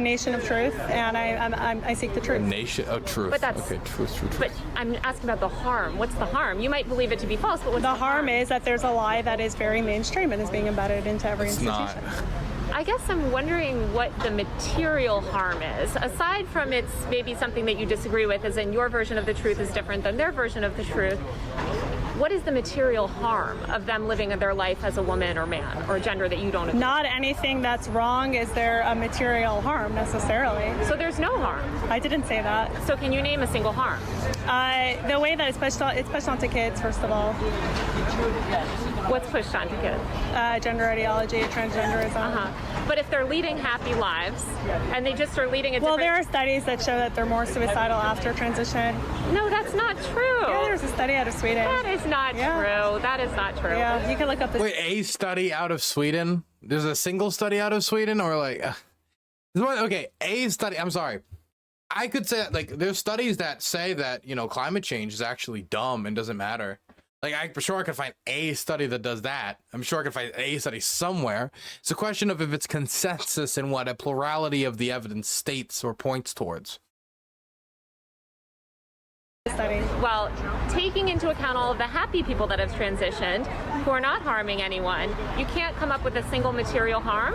nation of truth, and I seek the truth. A nation of truth. But that's okay. Truth. But I'm asking about the harm. What's the harm? You might believe it to be false, but what's the harm? Is that there's a lie that is very mainstream and is being embedded into every institution. Not. I guess I'm wondering what the material harm is. Aside from it's maybe something that you disagree with, as in your version of the truth is different than their version of the truth. What is the material harm of them living their life as a woman or man or gender that you don't agree? Not anything that's wrong is there a material harm necessarily. So there's no harm? I didn't say that. So can you name a single harm? The way that it's pushed onto kids, first of all. What's pushed onto kids? Gender ideology, transgenderism. But if they're leading happy lives and they just are leading a different... Well, there are studies that show that they're more suicidal after transition. No, that's not true. Yeah, there's a study out of Sweden. That is not true. That is not true. Yeah, you can look up this. Wait, a study out of Sweden? There's a single study out of Sweden, or okay, a study. I'm sorry. I could say there's studies that say that climate change is actually dumb and doesn't matter. For sure I could find a study that does that. I'm sure I could find a study somewhere. It's a question of if it's consensus in what a plurality of the evidence states or points towards. Study. Well, taking into account all of the happy people that have transitioned, who are not harming anyone, you can't come up with a single material harm?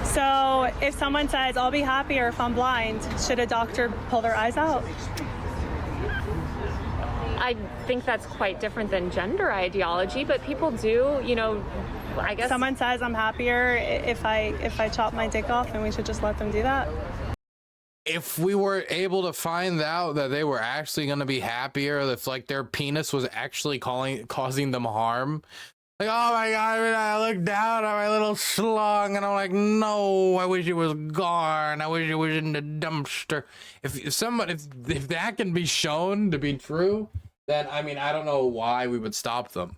So if someone says, I'll be happier if I'm blind, should a doctor pull their eyes out? I think that's quite different than gender ideology, but people do, I guess. Someone says I'm happier if I chop my dick off, and we should just let them do that. If we were able to find out that they were actually going to be happier, if their penis was actually causing them harm, Like, oh my God, I look down at my little slung and I'm like, no, I wish it was gone. I wish it was in the dumpster. If that can be shown to be true, then I mean, I don't know why we would stop them.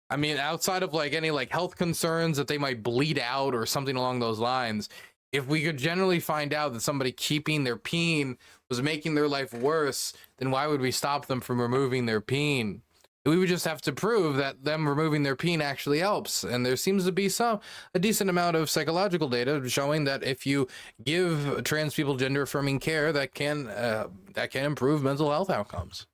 I mean, outside of like any like health concerns that they might bleed out or something along those lines, if we could generally find out that somebody keeping their peen was making their life worse, then why would we stop them from removing their peen? We would just have to prove that them removing their peen actually helps. And there seems to be a decent amount of psychological data showing that if you give trans people gender affirming care, that can improve mental health outcomes.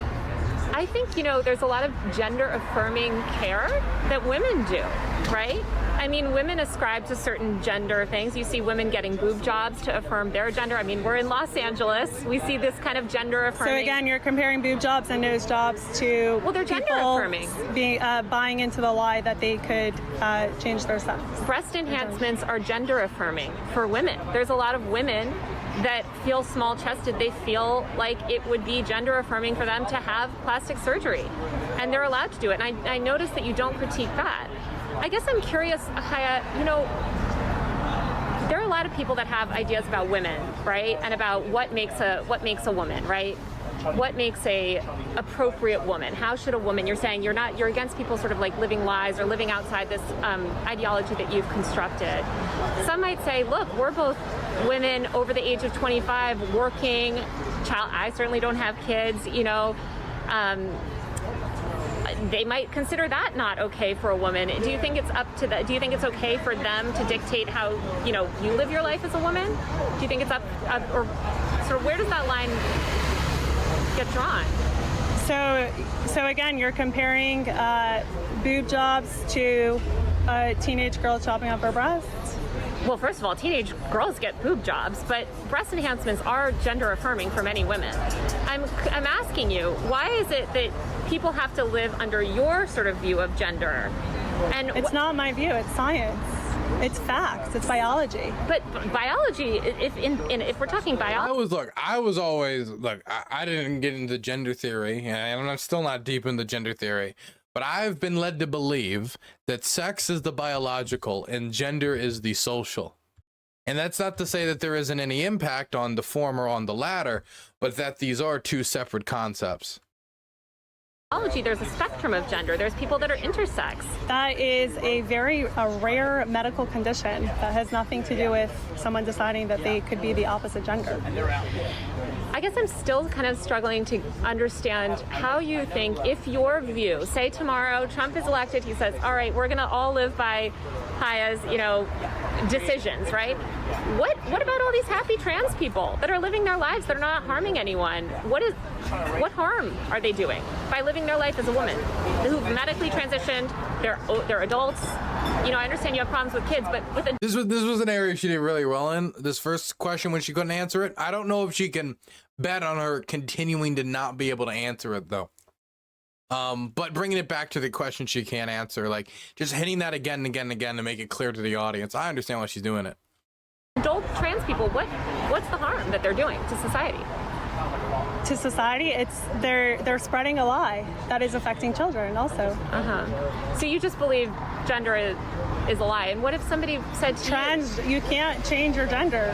I think, there's a lot of gender affirming care that women do, right? I mean, women ascribe to certain gender things. You see women getting boob jobs to affirm their gender. I mean, we're in Los Angeles. We see this kind of gender affirming. So again, you're comparing boob jobs and nose jobs to they're gender affirming. Buying into the lie that they could change their sex. Breast enhancements are gender affirming for women. There's a lot of women that feel small chested. They feel like it would be gender affirming for them to have plastic surgery, and they're allowed to do it. And I noticed that you don't critique that. I guess I'm curious, Haya, there are a lot of people that have ideas about women, right? And about what makes a woman, right? What makes a appropriate woman? How should a woman? You're saying you're against people sort of like living lies or living outside this ideology that you've constructed. Some might say, look, we're both women over the age of 25, working. I certainly don't have kids, they might consider that not okay for a woman. Do you think it's do you think it's okay for them to dictate how, you live your life as a woman? Do you think it's up or sort of where does that line get drawn? So again, you're comparing boob jobs to teenage girls chopping off her breasts. Well, first of all, teenage girls get boob jobs, but breast enhancements are gender affirming for many women. I'm asking you, why is it that people have to live under your sort of view of gender? And it's not my view, it's science. It's facts, it's biology. But biology, if we're talking biology... I didn't get into gender theory, and I'm still not deep into gender theory, but I've been led to believe that sex is the biological and gender is the social. And that's not to say that there isn't any impact on the former or on the latter, but that these are two separate concepts. There's a spectrum of gender. There's people that are intersex. That is a very rare medical condition that has nothing to do with someone deciding that they could be the opposite gender. I guess I'm still kind of struggling to understand how you think, if your view, say tomorrow Trump is elected, he says, all right, we're going to all live by Haya's, decisions, right? What about all these happy trans people that are living their lives, that are not harming anyone? What harm are they doing by living their life as a woman who've medically transitioned? They're adults. I understand you have problems with kids, but this was an area she did really well in. This first question, when she couldn't answer it, I don't know if she can bet on her continuing to not be able to answer it though. But bringing it back to the question she can't answer, like just hitting that again and again and again to make it clear to the audience. I understand why she's doing it. Adult trans people, what's the harm that they're doing to society? To society, they're spreading a lie that is affecting children also. So you just believe gender is a lie. And what if somebody said to you can't change your gender.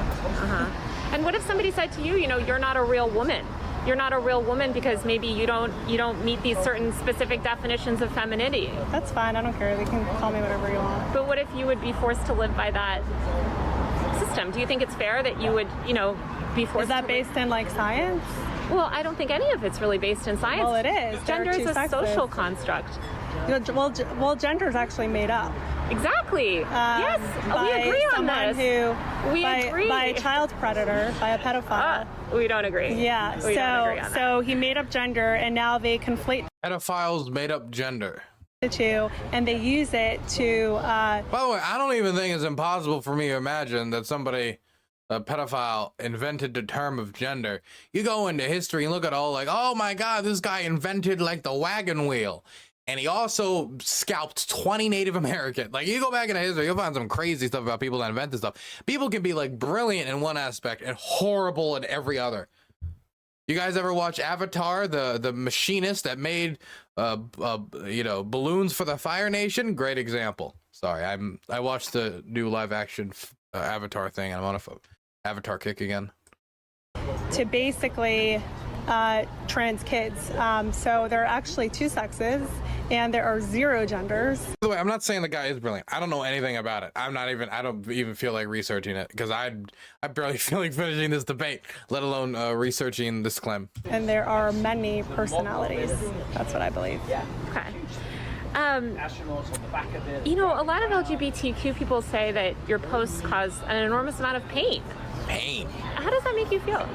And what if somebody said to you, you're not a real woman? You're not a real woman because maybe you don't meet these certain specific definitions of femininity. That's fine. I don't care. They can call me whatever you want. But what if you would be forced to live by that system? Do you think it's fair that you would, be forced? Is that based in science? Well, I don't think any of it's really based in science. Well, it is. Gender is a social construct. Well, gender is actually made up. Exactly. Yes, we agree on this. We agree. By a child predator, by a pedophile. We don't agree. Yeah. We don't agree on that. So he made up gender, and now they conflate. Pedophiles made up gender. The two, and they use it to. By the way, I don't even think it's impossible for me to imagine that somebody, a pedophile, invented the term of gender. You go into history and look at all oh my God, this guy invented the wagon wheel. And he also scalped 20 Native Americans. You go back into history, you'll find some crazy stuff about people that invented stuff. People can be brilliant in one aspect and horrible in every other. You guys ever watch Avatar, the machinist that made you know, balloons for the Fire Nation? Great example. Sorry, I watched the new live action Avatar thing, and I'm on a Avatar kick again. To basically trans kids. So there are actually 2 sexes, and there are 0 genders. By the way, I'm not saying the guy is brilliant. I don't know anything about it. I don't even feel like researching it, because I barely feel like finishing this debate, let alone researching this claim. And there are many personalities. That's what I believe. Okay. You know, a lot of LGBTQ people say that your posts cause an enormous amount of pain. Pain. How does that make you feel?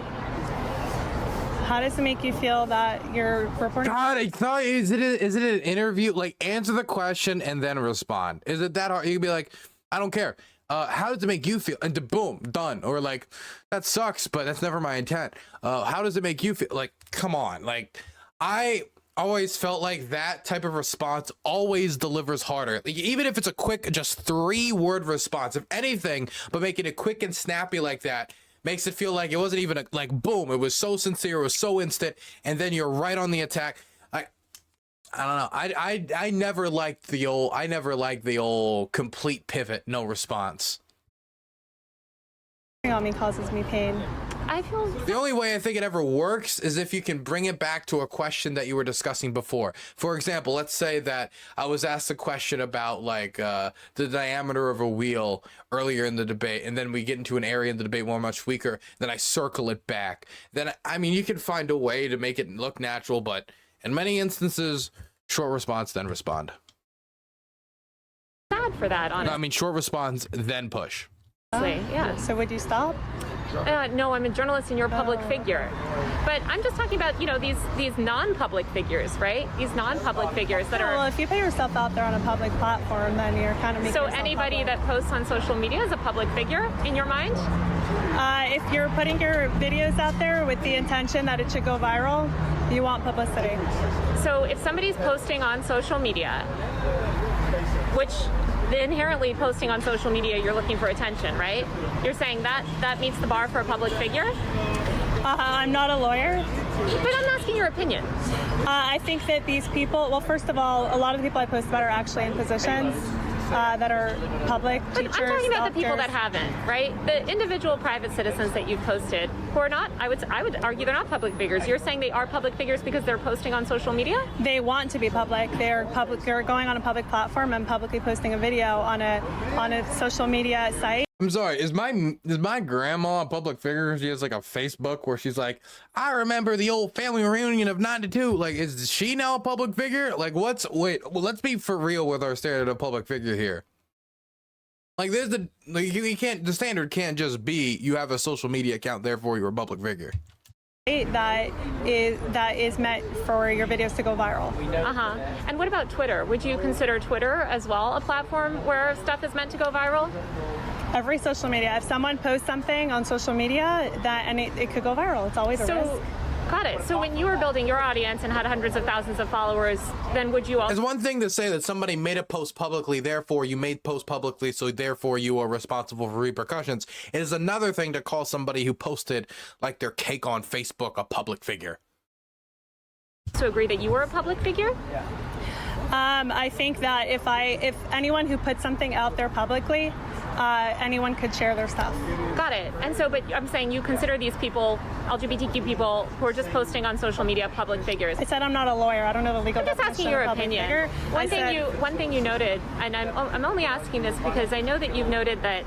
How does it make you feel that you're reporting? God, I thought, is it an interview? Like, answer the question and then respond. Is it that hard? You can be like, I don't care. How does it make you feel? And boom, done. Or like, that sucks, but that's never my intent. How does it make you feel? Like, come on. Like, I always felt like that type of response always delivers harder. Like, even if it's a quick, just 3-word response, if anything, but making it quick and snappy like that makes it feel like it wasn't even like boom, it was so sincere, it was so instant, and then you're right on the attack. I don't know. I never liked the old complete pivot, no response. On me causes me pain. I feel The only way I think it ever works is if you can bring it back to a question that you were discussing before. For example, let's say that I was asked a question about like the diameter of a wheel earlier in the debate, and then we get into an area in the debate where I'm much weaker, then I circle it back. Then, I mean, you can find a way to make it look natural, but in many instances, short response, then respond. sad for that, honestly. No, I mean, short response, then push. Yeah. So would you stop? No, I'm a journalist and you're a public figure. But I'm just talking about, you know, these non-public figures, right? These non-public figures that Well, are... if you put yourself out there on a public platform, then you're kind of making So yourself anybody public. that posts on social media is a public figure in your mind? If you're putting your videos out there with the intention that it should go viral, you want publicity. So if somebody's posting on social media, which inherently posting on social media, you're looking for attention, right? You're saying that meets the bar for a public figure? I'm not a lawyer. But I'm asking your opinion. I think that these people, well, first of all, a lot of the people I post about are actually in positions that are public, But teachers, I'm talking about the people doctors. that haven't, right? The individual private citizens that you've posted who are not, I would argue they're not public figures. You're saying they are public figures because they're posting on social media? They want to be public. They're public. They're going on a public platform and publicly posting a video on a social media site. I'm sorry, is my grandma a public figure? She has like a Facebook where she's like, I remember the old family reunion of '92. Like, is she now a public figure? Like, well, let's be for real with our standard of public figure here. Like, you can't, the standard can't just be you have a social media account, therefore you're a public figure. That is meant for your videos to go viral. And what about Twitter? Would you consider Twitter as well a platform where stuff is meant to go viral? Every social media, if someone posts something on social media, it could go viral. It's always a risk. Got it. So when you were building your audience and had hundreds of thousands of followers, then would you also... It's one thing to say that somebody made a post publicly, therefore you made post publicly, so therefore you are responsible for repercussions. It is another thing to call somebody who posted like their cake on Facebook a public figure. to agree that you were a public figure? I think that if anyone who puts something out there publicly, anyone could share their stuff. Got it. And so, but I'm saying you consider these people, LGBTQ people, who are just posting on social media, public figures. I said I'm not a lawyer. I don't know the legal I'm just definition asking your of public opinion. figure. One thing you noted, and I'm only asking this because I know that you've noted that,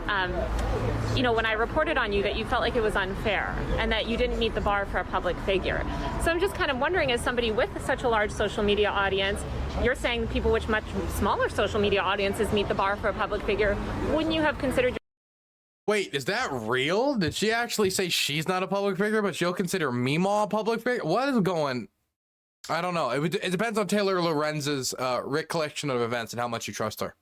you know, when I reported on you, that you felt like it was unfair and that you didn't meet the bar for a public figure. So I'm just kind of wondering, as somebody with such a large social media audience, you're saying people with much smaller social media audiences meet the bar for a public figure. Wouldn't you have considered... Wait, is that real? Did she actually say she's not a public figure, but she'll consider Meemaw a public figure? What is going... I don't know. It depends on Taylor Lorenz's recollection of events and how much you trust her.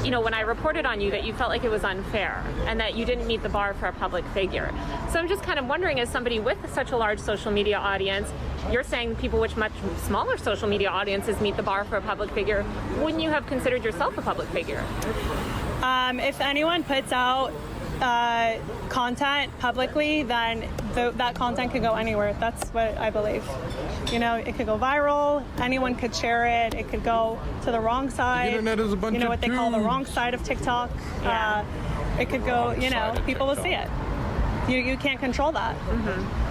You know, when I reported on you, that you felt like it was unfair and that you didn't meet the bar for a public figure. So I'm just kind of wondering, as somebody with such a large social media audience, you're saying people with much smaller social media audiences meet the bar for a public figure. Wouldn't you have considered yourself a public figure? If anyone puts out content publicly, then that content could go anywhere. That's what I believe. You know, it could go viral. Anyone could share it. It could go to the wrong side. The internet is a bunch you know of what they call the wrong side of TikTok. It could go. You know, people will see it. You can't control that.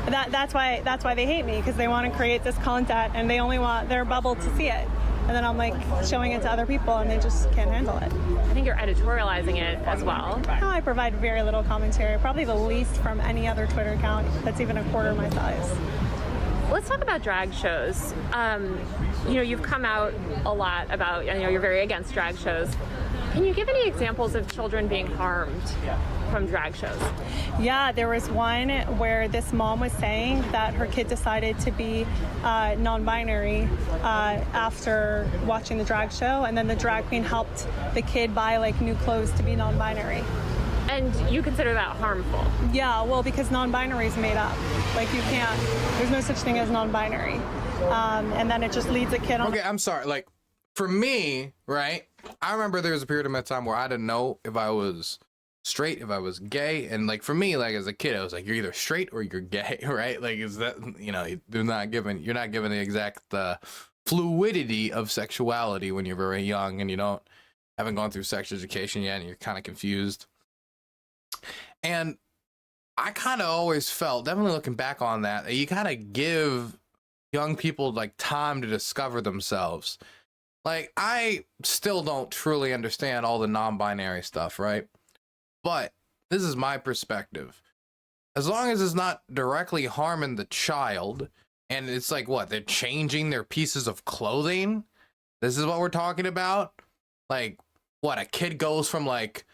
That's why they hate me, because they want to create this content and they only want their bubble to see it. And then I'm like showing it to other people and they just can't handle it. I think you're editorializing it as well. No, I provide very little commentary, probably the least from any other Twitter account that's even a quarter my size. Let's talk about drag shows. You know, you've come out a lot about, you know, you're very against drag shows. Can you give any examples of children being harmed from drag shows? Yeah, there was one where this mom was saying that her kid decided to be non-binary after watching the drag show, and then the drag queen helped the kid buy like new clothes to be non-binary. And you consider that harmful? Yeah, well, because non-binary is made up. Like you can't, there's no such thing as non-binary. And then it just leads a kid on. Okay, I'm sorry. Like, for me, right, I remember there was a period of my time where I didn't know if I was straight, if I was gay, and like for me, like as a kid, I was like, you're either straight or you're gay, right? Like, is that, you know, you're not given the exact fluidity of sexuality when you're very young and you haven't gone through sex education yet, and you're kind of confused. And I kind of always felt, definitely looking back on that, you kind of give young people like time to discover themselves. Like, I still don't truly understand all the non-binary stuff, right? But this is my perspective. As long as it's not directly harming the child, and it's like, what, they're changing their pieces of clothing? This is what we're talking about? Like, what, a kid goes from like,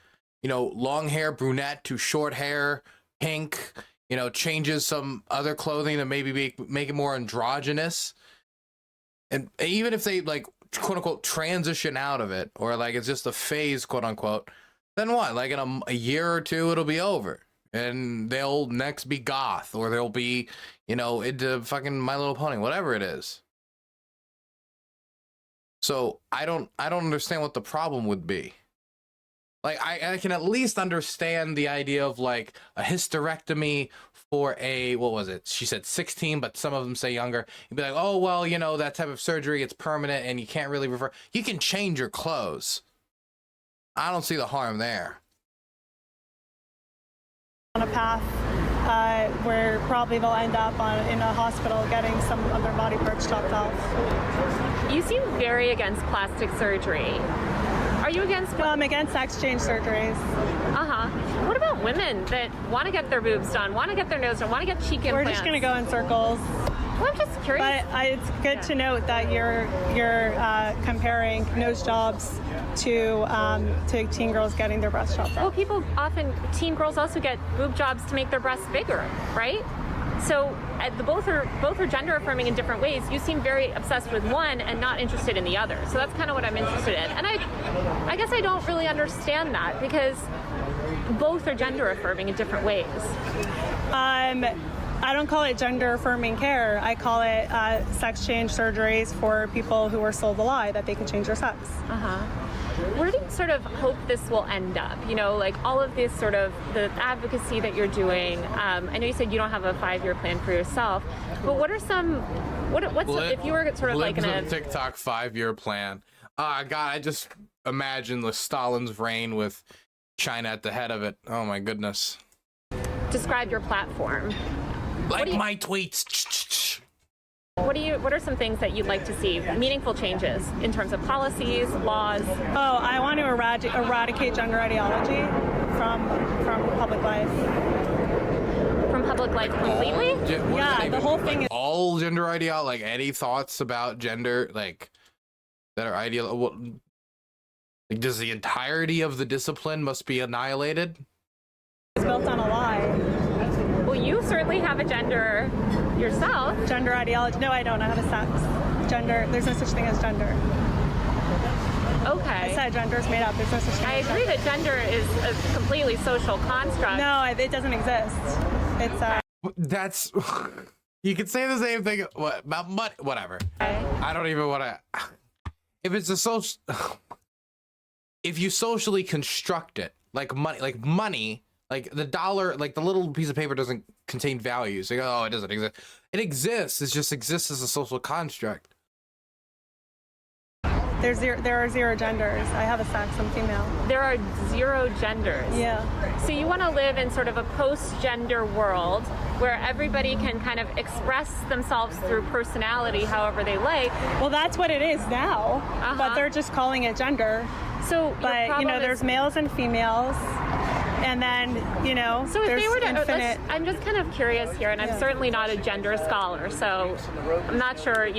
you know, long hair brunette to short hair pink, you know, changes some other clothing to maybe make it more androgynous. And even if they like, quote unquote, transition out of it, or like it's just a phase, quote unquote, then what? Like in a year or two, it'll be over. And they'll next be goth, or they'll be, you know, into fucking My Little Pony, whatever it is. So I don't understand what the problem would be. Like, I can at least understand the idea of like a hysterectomy for a, what was it? She said 16, but some of them say younger. You'd be like, oh, well, you know, that type of surgery, it's permanent and you can't really refer. You can change your clothes. I don't see the harm there. On a path where probably they'll end up in a hospital getting some of their body parts chopped off. You seem very against plastic surgery. Are you against? Well, I'm against sex change surgeries. What about women that want to get their boobs done, want to get their nose done, want to get cheek implants? We're just going to go in circles. Well, I'm just curious. But it's good to note that you're comparing nose jobs to teen girls getting their breasts chopped off. Well, teen girls also get boob jobs to make their breasts bigger, right? So both are gender affirming in different ways. You seem very obsessed with one and not interested in the other. So that's kind of what I'm interested in. And I guess I don't really understand that, because both are gender affirming in different ways. I don't call it gender affirming care. I call it sex change surgeries for people who are sold a lie that they can change their sex. Where do you sort of hope this will end up? You know, like all of this sort of the advocacy that you're doing. I know you said you don't have a 5-year plan for yourself, but what are some? If you were sort of like in a TikTok 5-year plan? God, I just imagine the Stalin's reign with China at the head of it. Oh my goodness. Describe your platform. Like my tweets. What are some things that you'd like to see, meaningful changes in terms of policies, laws? Oh, I want to eradicate gender ideology from public life. From public life completely? Yeah, the whole thing is all gender ideology. Like any thoughts about gender, like that are ideal. Like, does the entirety of the discipline must be annihilated? It's built on a lie. Well, you certainly have a gender yourself. Gender ideology. No, I don't. I have a sex. Gender. There's no such thing as gender. Okay. I said gender is made up. There's no such thing as agree that gender is a completely social construct. No, it doesn't exist. It's That's. You could say the same thing about money. Whatever. Okay. I don't even want to. If it's a social. If you socially construct it, like money Like the dollar, like the little piece of paper doesn't contain values. Like, oh, it doesn't exist. It exists. It just exists as a social construct. There are zero genders. I have a sex. I'm female. There are zero genders. Yeah. So you want to live in sort of a post-gender world where everybody can kind of express themselves through personality however they like. Well, that's what it is now, but they're just calling it gender. So, but there's males and females, and then So if they were to, infinite. I'm just kind of curious here, and I'm certainly not a gender scholar, so I'm not sure.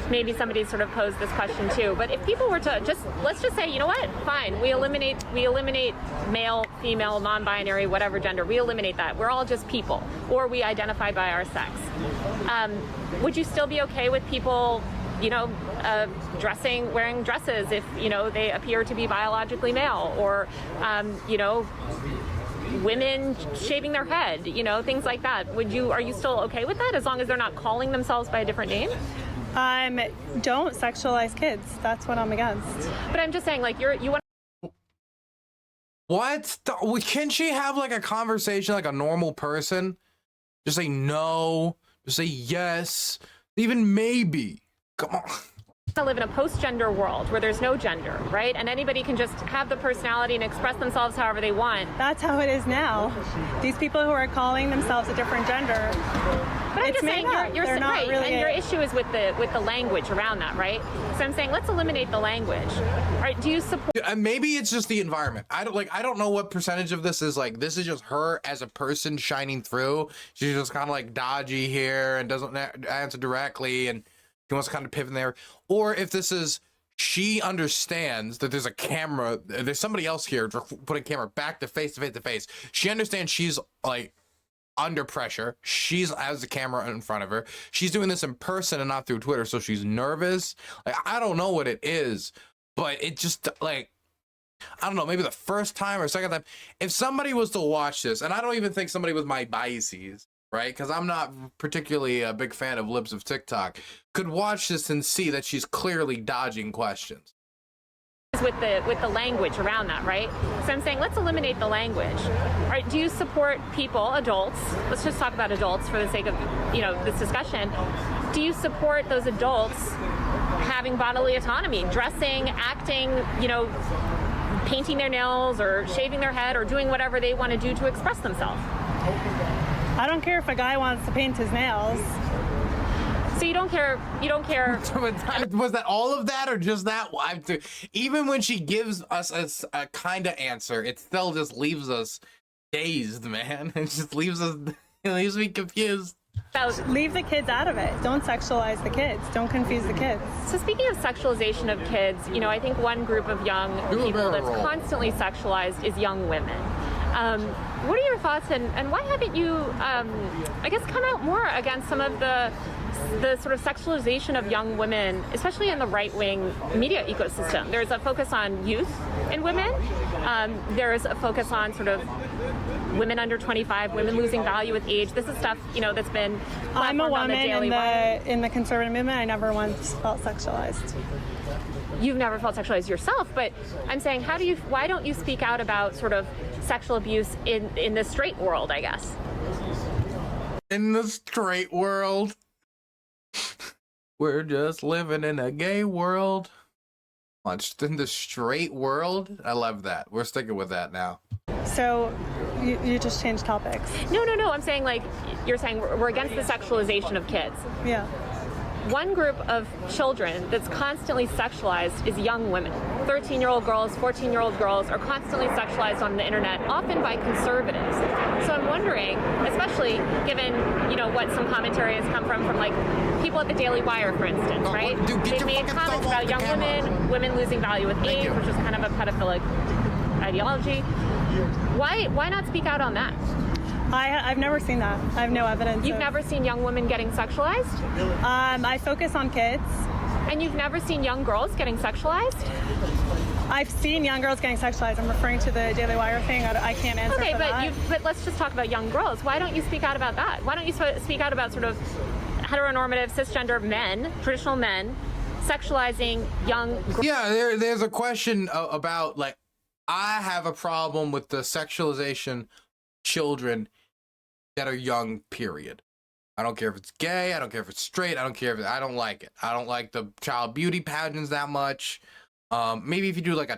Maybe somebody sort of posed this question too. But if people were to let's just say, you know what, fine, we eliminate male, female, non-binary, whatever gender. We eliminate that. We're all just people, or we identify by our sex. Would you still be okay with people, wearing dresses if, they appear to be biologically male, or, women shaving their head, things like that? Are you still okay with that as long as they're not calling themselves by a different name? Don't sexualize kids. That's what I'm against. But I'm just saying, like, you want. What? Can she have like a conversation like a normal person? Just say no, just say yes, even maybe. Come on. To live in a post-gender world where there's no gender, right? And anybody can just have the personality and express themselves however they want. That's how it is now. These people who are calling themselves a different gender. But I'm just saying, you're not right, really and your issue is with the language around that, right? So I'm saying, let's eliminate the language. All right, do you support? Maybe it's just the environment. I don't know what percentage of this is like. This is just her as a person shining through. She's just kind of like dodgy here and doesn't answer directly, and she wants to kind of pivot there. Or if this is, she understands that there's a camera, there's somebody else here putting camera back to face to face to face. She understands she's like under pressure. She's has the camera in front of her. She's doing this in person and not through Twitter, so she's nervous. Like, I don't know what it is, but it just like, I don't know, maybe the first time or second time, if somebody was to watch this, and I don't even think somebody with my biases, right? Because I'm not particularly a big fan of libs of TikTok, could watch this and see that she's clearly dodging questions. With the language around that, right? So I'm saying, let's eliminate the language. All right, do you support people, adults? Let's just talk about adults for the sake of, this discussion. Do you support those adults having bodily autonomy, dressing, acting, painting their nails or shaving their head or doing whatever they want to do to express themselves? I don't care if a guy wants to paint his nails. So you don't care. Was that all of that or just that? Even when she gives us a kind of answer, it still just leaves us dazed, man. It just leaves me confused. Leave the kids out of it. Don't sexualize the kids. Don't confuse the kids. So speaking of sexualization of kids, I think one group of young people that's constantly sexualized is young women. What are your thoughts, and why haven't you, come out more against some of the sort of sexualization of young women, especially in the right-wing media ecosystem? There's a focus on youth and women. There's a focus on sort of women under 25, women losing value with age. This is stuff, that's been I'm a woman in the conservative movement. I never once felt sexualized. You've never felt sexualized yourself, but I'm saying, why don't you speak out about sort of sexual abuse in the straight world, I guess? In the straight world? We're just living in a gay world. Just in the straight world? I love that. We're sticking with that now. So you just changed topics. No. I'm saying, like, you're saying we're against the sexualization of kids. Yeah. One group of children that's constantly sexualized is young women. 13-year-old girls, 14-year-old girls are constantly sexualized on the internet, often by conservatives. So I'm wondering, especially given, what some commentary has come from like people at the Daily Wire, for instance, right? They've made comments about young women losing value with age, which is kind of a pedophilic ideology. Why not speak out on that? I've never seen that. I have no evidence. You've never seen young women getting sexualized? I focus on kids. And you've never seen young girls getting sexualized? I've seen young girls getting sexualized. I'm referring to the Daily Wire thing. I can't answer for that. But let's just talk about young girls. Why don't you speak out about that? Why don't you speak out about sort of heteronormative, cisgender men, traditional men, sexualizing young girls? Yeah, there's a question about, like, I have a problem with the sexualization of children that are young, period. I don't care if it's gay, I don't care if it's straight, I don't care if I don't like it. I don't like the child beauty pageants that much. Maybe if you do like a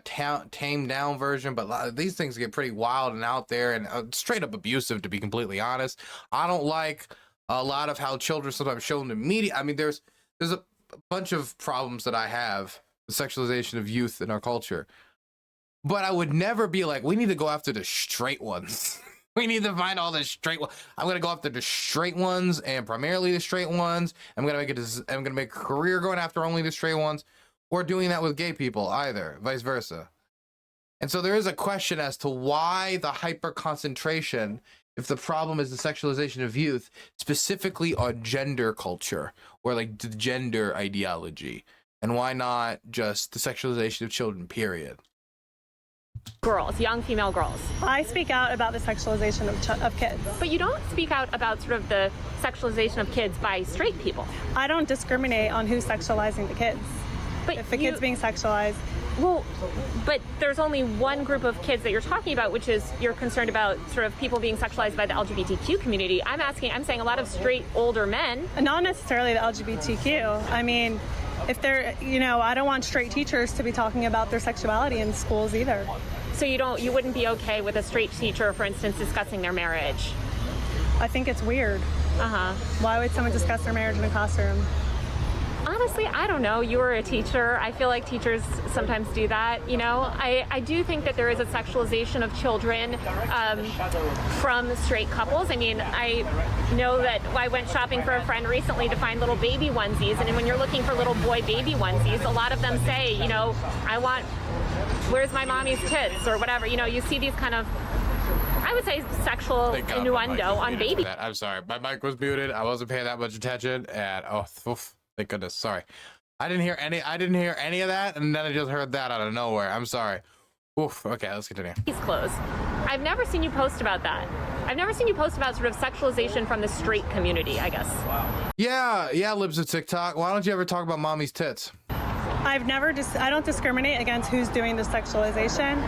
tamed down version, but these things get pretty wild and out there and straight up abusive, to be completely honest. I don't like a lot of how children sometimes show in the media. I mean, there's a bunch of problems that I have with sexualization of youth in our culture. But I would never be like, we need to go after the straight ones. We need to find all the straight ones. I'm gonna go after the straight ones and primarily the straight ones. I'm gonna make a career going after only the straight ones, or doing that with gay people either, vice versa. And so there is a question as to why the hyper concentration, if the problem is the sexualization of youth, specifically on gender culture or like the gender ideology, and why not just the sexualization of children, period. Girls, young female girls. I speak out about the sexualization of kids. But you don't speak out about sort of the sexualization of kids by straight people. I don't discriminate on who's sexualizing the kids. But if the kid's being sexualized. Well, but there's only one group of kids that you're talking about, which is you're concerned about sort of people being sexualized by the LGBTQ community. I'm saying a lot of straight older men. Not necessarily the LGBTQ. I mean, if they're, I don't want straight teachers to be talking about their sexuality in schools either. So you wouldn't be okay with a straight teacher, for instance, discussing their marriage? I think it's weird. Uh-huh. Why would someone discuss their marriage in a classroom? Honestly, I don't know. You were a teacher. I feel like teachers sometimes do that. I do think that there is a sexualization of children from straight couples. I mean, I know that I went shopping for a friend recently to find little baby onesies, and when you're looking for little boy baby onesies, a lot of them say, where's my mommy's tits or whatever. You see these kind of, I would say, sexual innuendo on baby. I'm sorry, my mic was muted. I wasn't paying that much attention, and thank goodness. Sorry, I didn't hear any of that, and then I just heard that out of nowhere. I'm sorry. Oof. Okay, let's continue. These clothes. I've never seen you post about that. I've never seen you post about sort of sexualization from the straight community, I guess. Yeah, libs of TikTok. Why don't you ever talk about mommy's tits? I don't discriminate against who's doing the sexualization.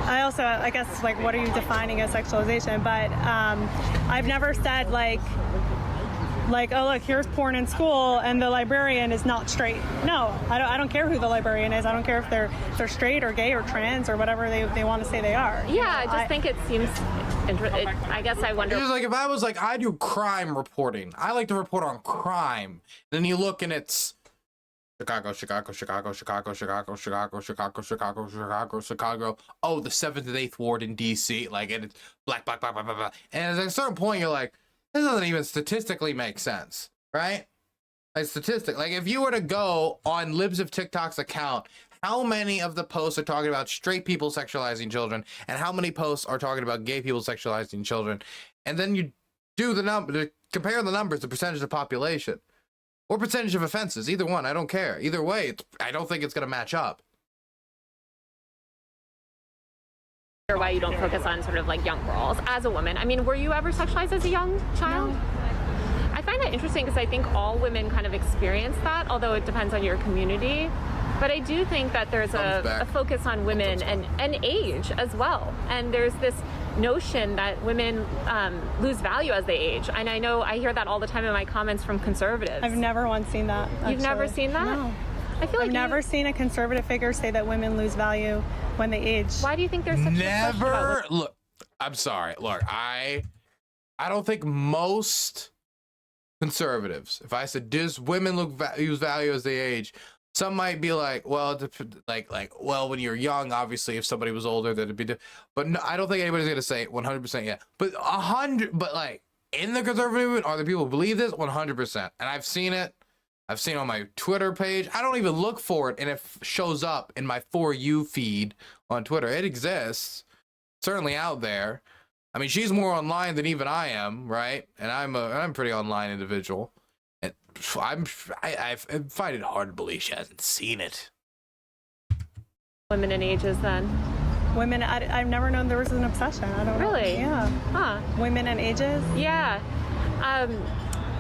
I guess, what are you defining as sexualization? But I've never said oh, look, here's porn in school and the librarian is not straight. No, I don't care who the librarian is. I don't care if they're straight or gay or trans or whatever they want to say they are. Yeah, I just think it seems, I guess I wonder. It's like, if I was like, I do crime reporting. I like to report on crime. Then you look and it's Chicago. Oh, the 7th and 8th ward in DC. And it's black. And at a certain point, you're like, this doesn't even statistically make sense, right? If you were to go on Libs of TikTok's account, how many of the posts are talking about straight people sexualizing children, and how many posts are talking about gay people sexualizing children? And then you do compare the numbers, the percentage of population, or percentage of offenses. Either one, I don't care. Either way, I don't think it's going to match up. Or why you don't focus on sort of young girls as a woman. I mean, were you ever sexualized as a young child? No. I find that interesting because I think all women kind of experience that, although it depends on your community. But I do think that there's a focus on women and age as well. And there's this notion that women lose value as they age. And I know I hear that all the time in my comments from conservatives. I've never once seen that. Actually. You've never seen that? No. I feel like I've never seen a conservative figure say that women lose value when they age. Why do you think there's such never a look? I'm sorry. Look, I don't think most conservatives, if I said, does women lose value as they age, some might be like, well, well, when you're young, obviously, if somebody was older, that'd be different. But no, I don't think anybody's gonna say 100%. Yeah, but 100. But in the conservative movement, are there people who believe this? 100%. And I've seen it. I've seen it on my Twitter page. I don't even look for it, and it shows up in my For You feed on Twitter. It exists, certainly out there. I mean, she's more online than even I am, right? And I'm a pretty online individual. And I find it hard to believe she hasn't seen it. women and ages then? Women, I've never known there was an obsession. I don't know. Really? Yeah. Huh. Women and ages? Yeah.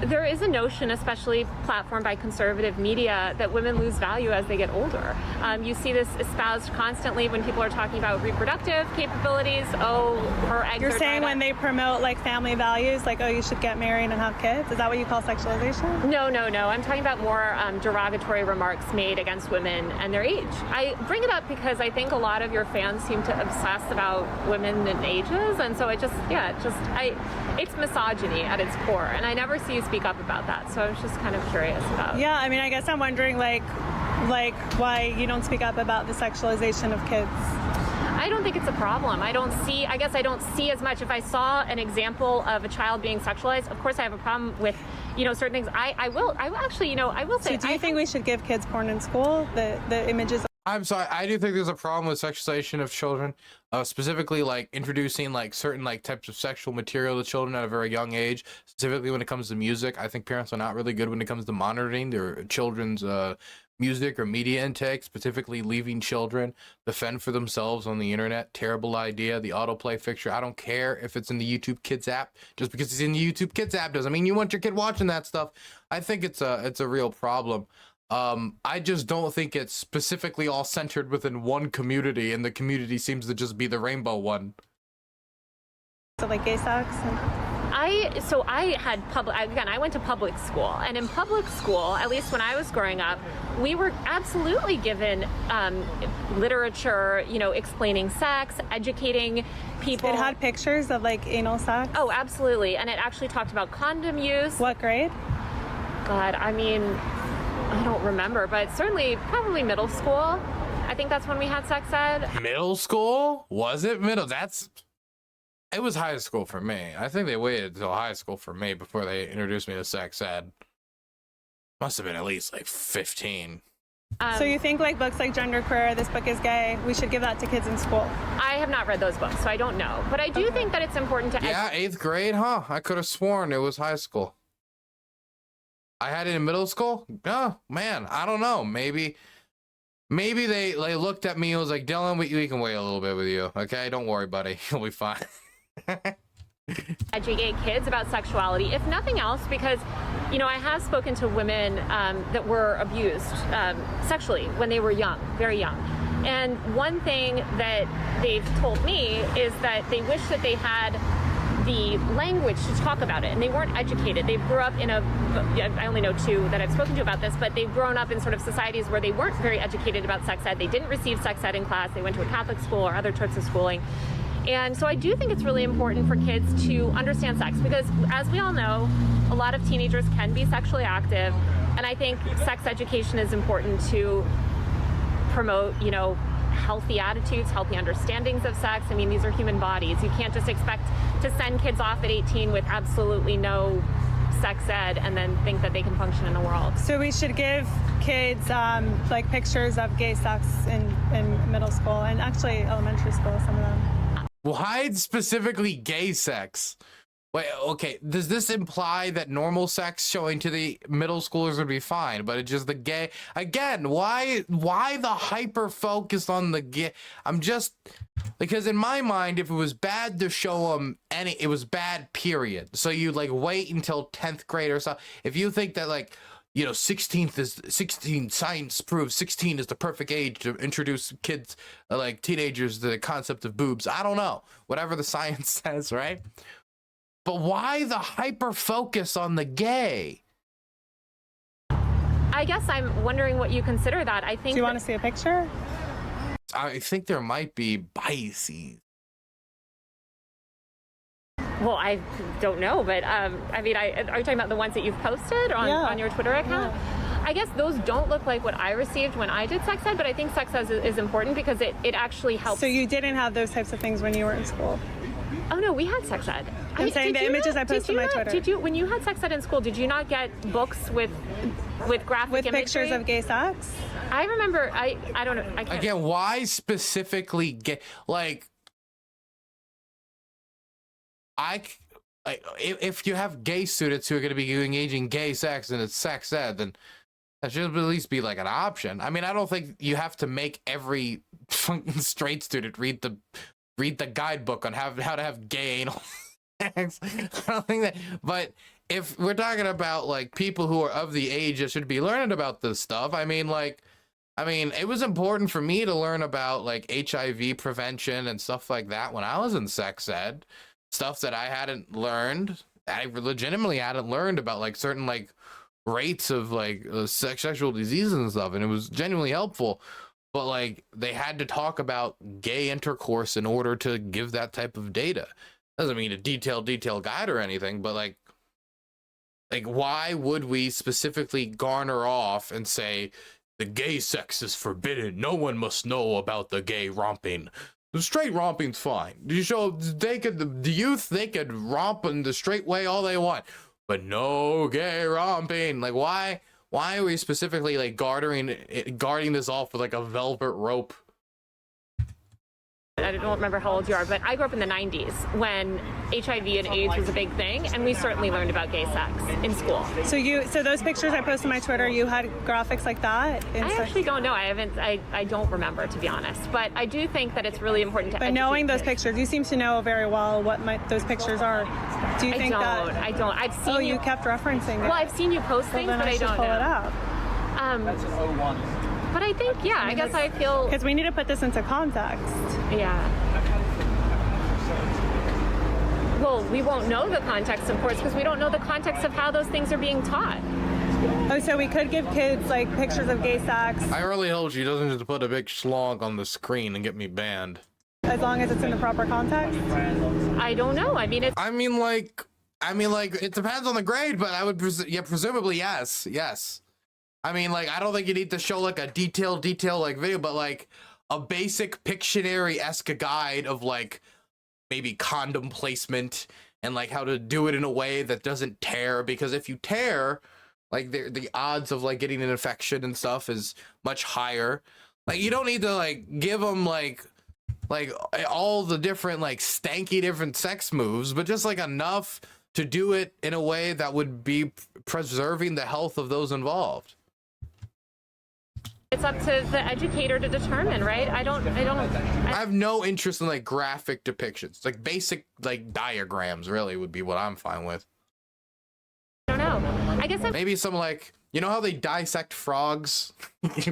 there is a notion, especially platformed by conservative media, that women lose value as they get older. You see this espoused constantly when people are talking about reproductive capabilities. Oh, her eggs You're are saying dried when up. they promote like family values, like, oh, you should get married and have kids? Is that what you call sexualization? No. I'm talking about more derogatory remarks made against women and their age. I bring it up because I think a lot of your fans seem to obsess about women and ages, and so it's misogyny at its core, and I never see you speak up about that. So I was just kind of curious about. Yeah, I mean, I guess I'm wondering, like why you don't speak up about the sexualization of kids. I don't think it's a problem. I don't see as much. If I saw an example of a child being sexualized, of course I have a problem with, certain things. I will actually, I will say. So do you think we should give kids porn in school? The images. I'm sorry. I do think there's a problem with sexualization of children, specifically like introducing like certain like types of sexual material to children at a very young age. Specifically when it comes to music, I think parents are not really good when it comes to monitoring their children's music or media intake. Specifically, leaving children to fend for themselves on the internet. Terrible idea. The autoplay fixture. I don't care if it's in the YouTube Kids app. Just because it's in the YouTube Kids app doesn't mean you want your kid watching that stuff. I think it's a real problem. I just don't think it's specifically all centered within one community, and the community seems to just be the rainbow one. So like gay sex? I went to public school, and in public school, at least when I was growing up, we were absolutely given literature, explaining sex, educating people. It had pictures of like anal sex? Oh, absolutely. And it actually talked about condom use. What grade? God, I mean, I don't remember, but certainly probably middle school. I think that's when we had sex ed. Middle school? Was it middle? It was high school for me. I think they waited until high school for me before they introduced me to sex ed. Must have been at least like 15. So you think like books like Genderqueer, This Book is Gay, we should give that to kids in school? I have not read those books, so I don't know. But I do think that it's important to... Yeah, 8th grade, huh? I could have sworn it was high school. I had it in middle school? Oh, man, I don't know. Maybe they looked at me and was like, Dylan, we can wait a little bit with you, okay? Don't worry, buddy. You'll be fine. Educate kids about sexuality, if nothing else, because, I have spoken to women that were abused sexually when they were young, very young. And one thing that they've told me is that they wish that they had the language to talk about it, and they weren't educated. They grew up in I only know 2 that I've spoken to about this, but they've grown up in sort of societies where they weren't very educated about sex ed. They didn't receive sex ed in class. They went to a Catholic school or other types of schooling. And so I do think it's really important for kids to understand sex, because as we all know, a lot of teenagers can be sexually active, and I think sex education is important to promote, healthy attitudes, healthy understandings of sex. I mean, these are human bodies. You can't just expect to send kids off at 18 with absolutely no sex ed and then think that they can function in the world. So we should give kids like pictures of gay sex in middle school and actually elementary school, some of them. Why specifically gay sex? Wait, okay, does this imply that normal sex showing to the middle schoolers would be fine, but it's just the gay? Again, why the hyper focus on the gay? Because in my mind, if it was bad to show them it was bad, period. So you like wait until 10th grade or so. If you think that 16 science proves 16 is the perfect age to introduce kids, like teenagers, to the concept of boobs. I don't know, whatever the science says, right? But why the hyper focus on the gay? I guess I'm wondering what you consider that. I think. Do you want to see a picture? I think there might be biases. Well, I don't know, but are you talking about the ones that you've posted on your Twitter account? Yeah. I guess those don't look like what I received when I did sex ed, but I think sex ed is important because it actually helps. So you didn't have those types of things when you were in school? Oh no, we had sex ed. I'm saying the images I posted on my Twitter. When you had sex ed in school, did you not get books with graphic imagery? Pictures of gay sex? I remember. I don't know. Again, why specifically gay? If you have gay students who are going to be engaging in gay sex and it's sex ed, then that should at least be like an option. I mean, I don't think you have to make every straight student read the guidebook on how to have gay anal sex. I don't think that, but if we're talking about like people who are of the age that should be learning about this stuff, I mean, it was important for me to learn about like HIV prevention and stuff like that when I was in sex ed, stuff that I hadn't learned. I legitimately hadn't learned about like certain like rates of like sexual diseases and stuff, and it was genuinely helpful. But like they had to talk about gay intercourse in order to give that type of data. Doesn't mean a detailed guide or anything, but like why would we specifically garner off and say the gay sex is forbidden? No one must know about the gay romping. The straight romping's fine. You show the youth, they could romp in the straight way all they want, but no gay romping. Like why are we specifically like guarding this off with like a velvet rope? I don't remember how old you are, but I grew up in the 90s when HIV and AIDS was a big thing, and we certainly learned about gay sex in school. So those pictures I posted on my Twitter, you had graphics like that? I actually don't know. I don't remember, to be honest. But I do think that it's really important to. But knowing those pictures, you seem to know very well what those pictures are. Do you think that? I don't. I've seen. Oh, you kept referencing it. Well, I've seen you post things, but I don't pull know. It up. That's an 01. But I think, yeah, I guess I feel. Because we need to put this into context. Yeah. Well, we won't know the context, of course, because we don't know the context of how those things are being taught. Oh, so we could give kids like pictures of gay sex. I really hope she doesn't just put a big schlong on the screen and get me banned. As long as it's in the proper context? I don't know. I mean, it depends on the grade, but I would presumably yes. I mean, like, I don't think you need to show like a detailed like video, but like a basic Pictionary-esque guide of like maybe condom placement and like how to do it in a way that doesn't tear, because if you tear, like the odds of like getting an infection and stuff is much higher. Like you don't need to like give them like all the different like stanky different sex moves, but just like enough to do it in a way that would be preserving the health of those involved. it's up to the educator to determine, right? I have no interest in like graphic depictions. Like basic like diagrams really would be what I'm fine with. I don't know. I guess maybe some like, you know how they dissect frogs?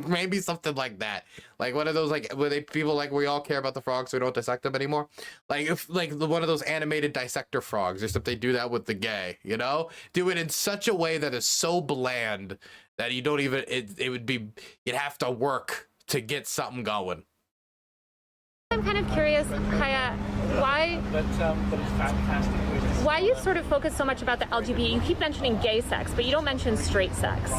Maybe something like that. Like one of those like where people like we all care about the frogs so we don't dissect them anymore. Like if like one of those animated dissector frogs, except they do that with the gay, you know? Do it in such a way that is so bland that you don't even it would be you'd have to work to get something going. I'm kind of curious, Kaya, why you sort of focus so much about the LGBT. You keep mentioning gay sex, but you don't mention straight sex.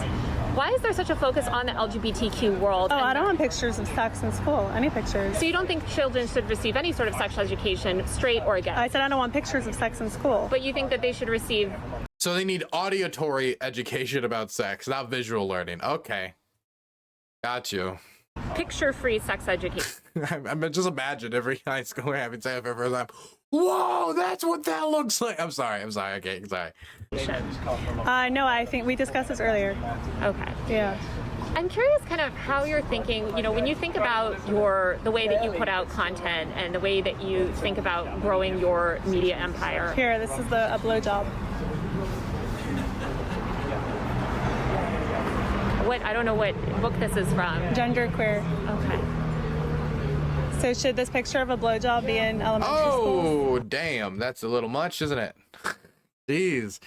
Why is there such a focus on the LGBTQ world? Oh, I don't want pictures of sex in school, any pictures. So you don't think children should receive any sort of sexual education, straight or gay? I said I don't want pictures of sex in school. But you think that they should receive... So they need auditory education about sex, not visual learning. Okay. Got you. Picture-free sex education. I mean, just imagine every high school having sex for the first time. Whoa, that's what that looks like. I'm sorry. Okay, sorry. No, I think we discussed this earlier. Okay. Yeah. I'm curious kind of how you're thinking, you know, when you think about the way that you put out content and the way that you think about growing your media empire. Here, this is a blowjob. I don't know what book this is from. Genderqueer. Okay. So should this picture of a blowjob be in elementary Oh, school? damn. That's a little much, isn't it? Jeez.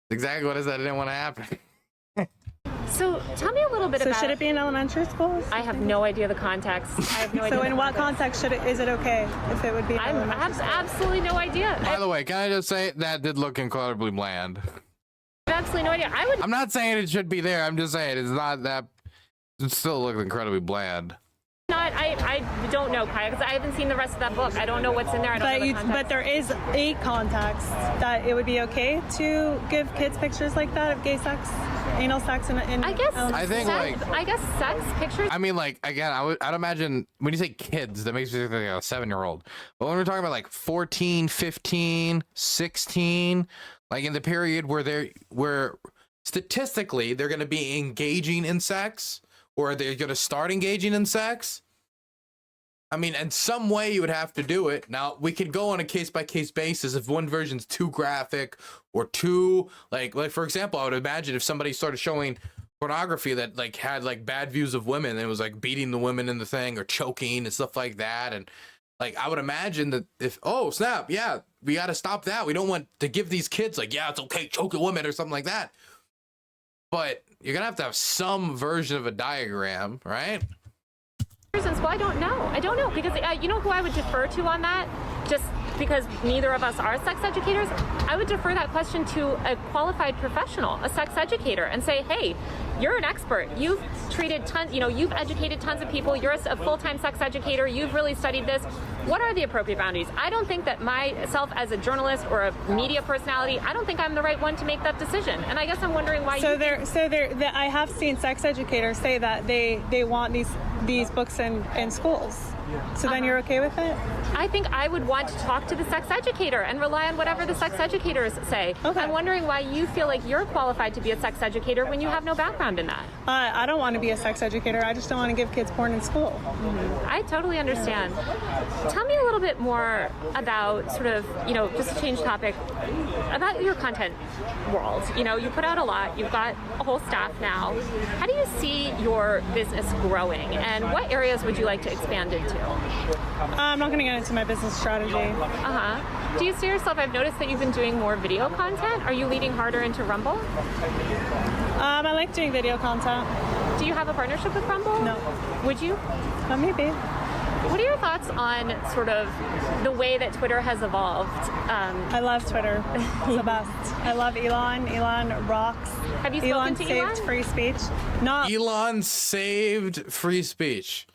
Exactly what I said. I didn't want to happen. So tell me a little bit about... So should it be in elementary schools? I have no idea the context. I have no idea. So in what context is it okay if it would be in elementary I have absolutely no idea. By the way, can I just say that did look incredibly bland. I have absolutely no idea. I'm not saying it should be there. I'm just saying it's not that. It still looks incredibly bland. I don't know, Kaya, because I haven't seen the rest of that book. I don't know what's in there. But there is a context that it would be okay to give kids pictures like that of gay sex, anal sex, in I guess sex pictures. I mean, like again, I'd imagine when you say kids, that makes me think like a 7-year-old. But when we're talking about like 14, 15, 16, like in the period where statistically they're going to be engaging in sex, or they're going to start engaging in sex, I mean, in some way you would have to do it. Now, we could go on a case-by-case basis if one version's too graphic or too, like for example, I would imagine if somebody started showing pornography that like had like bad views of women and it was like beating the women in the thing or choking and stuff like that. And like, I would imagine that if, oh, snap, yeah, we got to stop that. We don't want to give these kids like, yeah, it's okay, choke a woman or something like that. But you're going to have some version of a diagram, right? Well, I don't know because you know who I would defer to on that, just because neither of us are sex educators. I would defer that question to a qualified professional, a sex educator, and say, hey, you're an expert. You've treated tons, you've educated tons of people. You're a full-time sex educator. You've really studied this. What are the appropriate boundaries? I don't think that myself as a journalist or a media personality, I don't think I'm the right one to make that decision. And I guess I'm wondering why. I have seen sex educators say that they want these books in schools. So then you're okay with it? I think I would want to talk to the sex educator and rely on whatever the sex educators say. Okay. I'm wondering why you feel like you're qualified to be a sex educator when you have no background in that. I don't want to be a sex educator. I just don't want to give kids porn in school. Mm-hmm. I totally understand. Tell me a little bit more about sort of, just to change topic, about your content world. You put out a lot. You've got a whole staff now. How do you see your business growing, and what areas would you like to expand into? I'm not going to get into my business strategy. Do you see yourself? I've noticed that you've been doing more video content. Are you leading harder into Rumble? I like doing video content. Do you have a partnership with Rumble? No. Would you? Maybe. What are your thoughts on sort of the way that Twitter has evolved? I love Twitter. It's the best. I love Elon. Elon rocks. Have you spoken to Elon? Saved free speech. Elon saved free speech.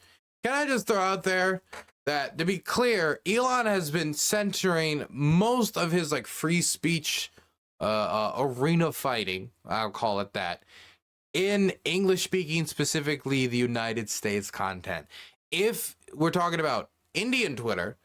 Can I just throw out there that, to be clear, Elon has been centering most of his like free speech arena fighting, I'll call it that, in English speaking, specifically the United States content. If we're talking about Indian Twitter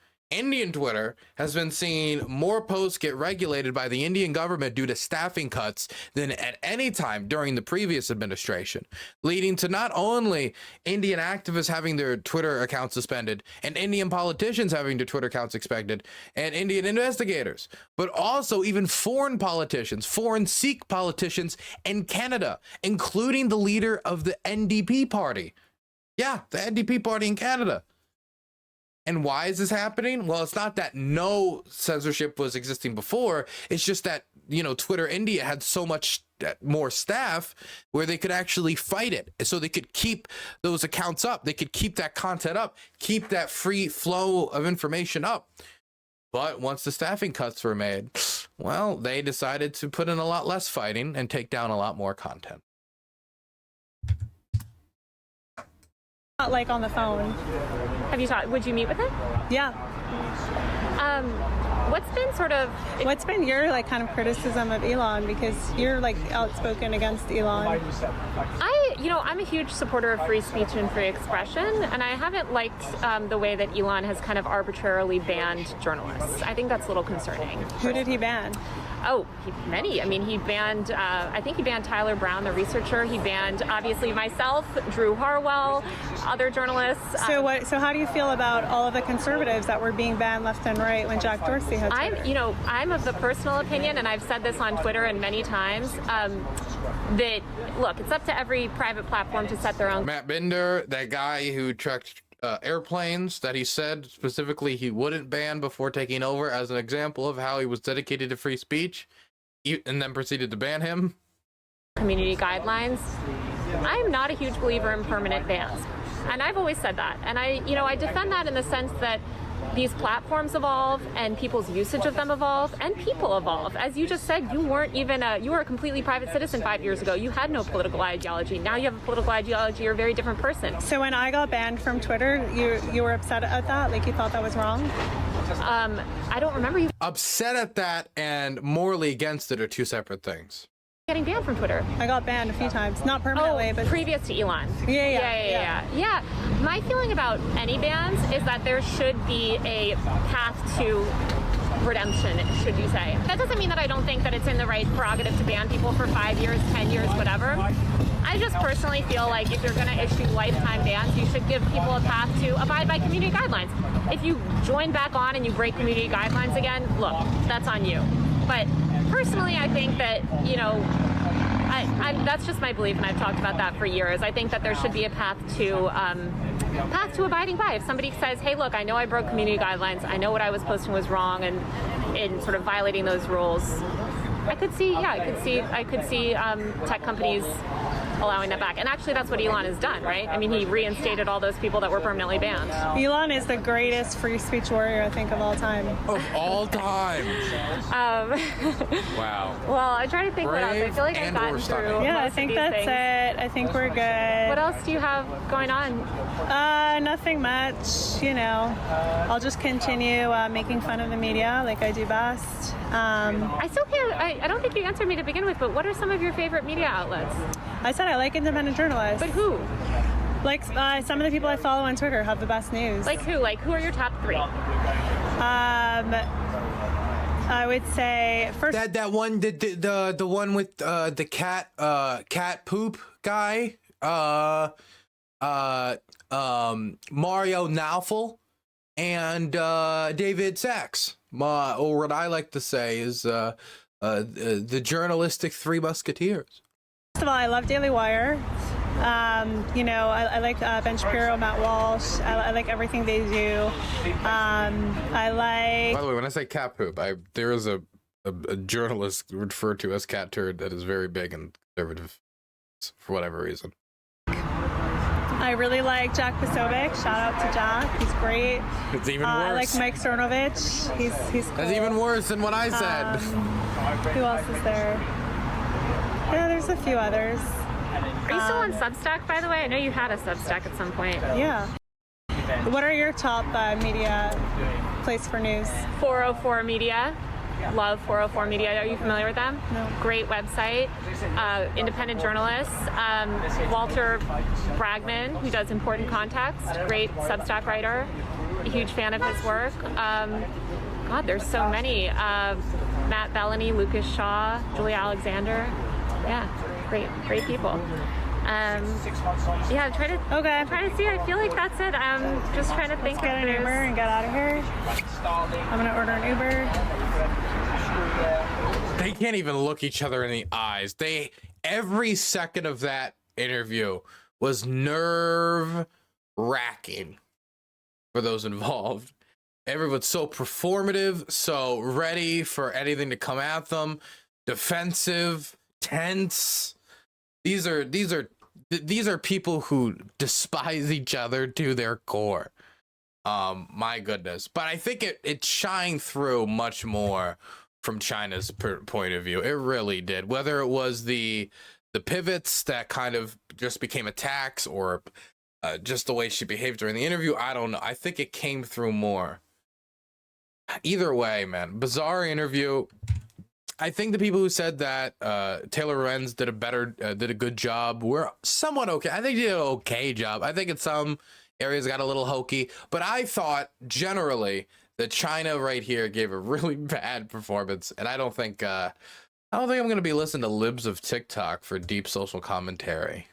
has been seeing more posts get regulated by the Indian government due to staffing cuts than at any time during the previous administration, leading to not only Indian activists having their Twitter accounts suspended and Indian politicians having their Twitter accounts suspended and Indian investigators, but also even foreign politicians, foreign Sikh politicians in Canada, including the leader of the NDP party. Yeah, the NDP party in Canada. And why is this happening? Well, it's not that no censorship was existing before. It's just that, Twitter India had so much more staff where they could actually fight it. So they could keep those accounts up. They could keep that content up, keep that free flow of information up. But once the staffing cuts were made, well, they decided to put in a lot less fighting and take down a lot more content. Not like on the phone. Have you talked? Would you meet with him? Yeah. What's been your like kind of criticism of Elon, because you're like outspoken against Elon? I'm a huge supporter of free speech and free expression, and I haven't liked the way that Elon has kind of arbitrarily banned journalists. I think that's a little concerning. Who did he ban? Oh, many. I mean, he banned, I think he banned Tyler Brown, the researcher. He banned, obviously, myself, Drew Harwell, other journalists. So how do you feel about all of the conservatives that were being banned left and right when Jack Dorsey had Twitter? I'm of the personal opinion, and I've said this on Twitter and many times, that, look, it's up to every private platform to set their own. Matt Binder, that guy who tracked airplanes, that he said specifically he wouldn't ban before taking over, as an example of how he was dedicated to free speech, and then proceeded to ban him. Community guidelines. I am not a huge believer in permanent bans, and I've always said that, and I defend that in the sense that these platforms evolve and people's usage of them evolve and people evolve. As you just said, you were a completely private citizen 5 years ago. You had no political ideology. Now you have a political ideology. You're a very different person. So when I got banned from Twitter, you were upset at that? Like you thought that was wrong? I don't remember you. Upset at that and morally against it are two separate things. Getting banned from Twitter. I got banned a few times, not permanently, but previous to Elon. Yeah. My feeling about any bans is that there should be a path to redemption, should you say. That doesn't mean that I don't think that it's in the right prerogative to ban people for 5 years, 10 years, whatever. I just personally feel like if you're going to issue lifetime bans, you should give people a path to abide by community guidelines. If you join back on and you break community guidelines again, look, that's on you. But personally, I think that, you know, that's just my belief, and I've talked about that for years. I think that there should be a path to abiding by. If somebody says, hey, look, I know I broke community guidelines, I know what I was posting was wrong, and in sort of violating those rules, I could see tech companies allowing that back. And actually, that's what Elon has done, right? I mean, he reinstated all those people that were permanently banned. Elon is the greatest free speech warrior, I think, of all time. Of all time. Wow. Well, I try to think what else. I feel like I've gotten through. Yeah, I think that's it. I think we're good. What else do you have going on? Nothing much. You know, I'll just continue making fun of the media like I do best. I still can't. I don't think you answered me to begin with. But what are some of your favorite media outlets? I said I like independent journalists. But who? Like some of the people I follow on Twitter have the best news. Like who? Like who are your top 3? I would say first that one, the one with the cat poop guy, Mario Naufel, and David Sachs. Or what I like to say is the journalistic Three Musketeers. First of all, I love Daily Wire. You know, I like Ben Shapiro, Matt Walsh. I like everything they do. I like. By the way, when I say cat poop, there is a journalist referred to as cat turd that is very big and conservative for whatever reason. I really like Jack Posobiec. Shout out to Jack. He's great. It's even worse. I like Mike Cernovich. He's cool. That's even worse than what I said. Who else is there? Yeah, there's a few others. Are you still on Substack, by the way? I know you had a Substack at some point. Yeah. What are your top media place for news? 404 Media. Love 404 Media. Are you familiar with them? No. Great website. Independent journalists. Walter Bragman, who does Important Context. Great Substack writer. A huge fan of his work. God, there's so many. Matt Bellany, Lucas Shaw, Julia Alexander. Yeah, great people. Yeah, I'm trying to see. I feel like that's it. I'm just trying to think. Let's get an Uber and get out of here. I'm gonna order an Uber. They can't even look each other in the eyes. Every second of that interview was nerve wracking for those involved. Everyone's so performative, so ready for anything to come at them, defensive, tense. These are people who despise each other to their core. My goodness. But I think it shined through much more from China's point of view. It really did. Whether it was the pivots that kind of just became attacks, or just the way she behaved during the interview, I don't know. I think it came through more. Either way, man, bizarre interview. I think the people who said that Taylor Lorenz did a good job were somewhat okay. I think he did an okay job. I think in some areas got a little hokey, but I thought generally that China right here gave a really bad performance, and I don't think I'm going to be listening to libs of TikTok for deep social commentary.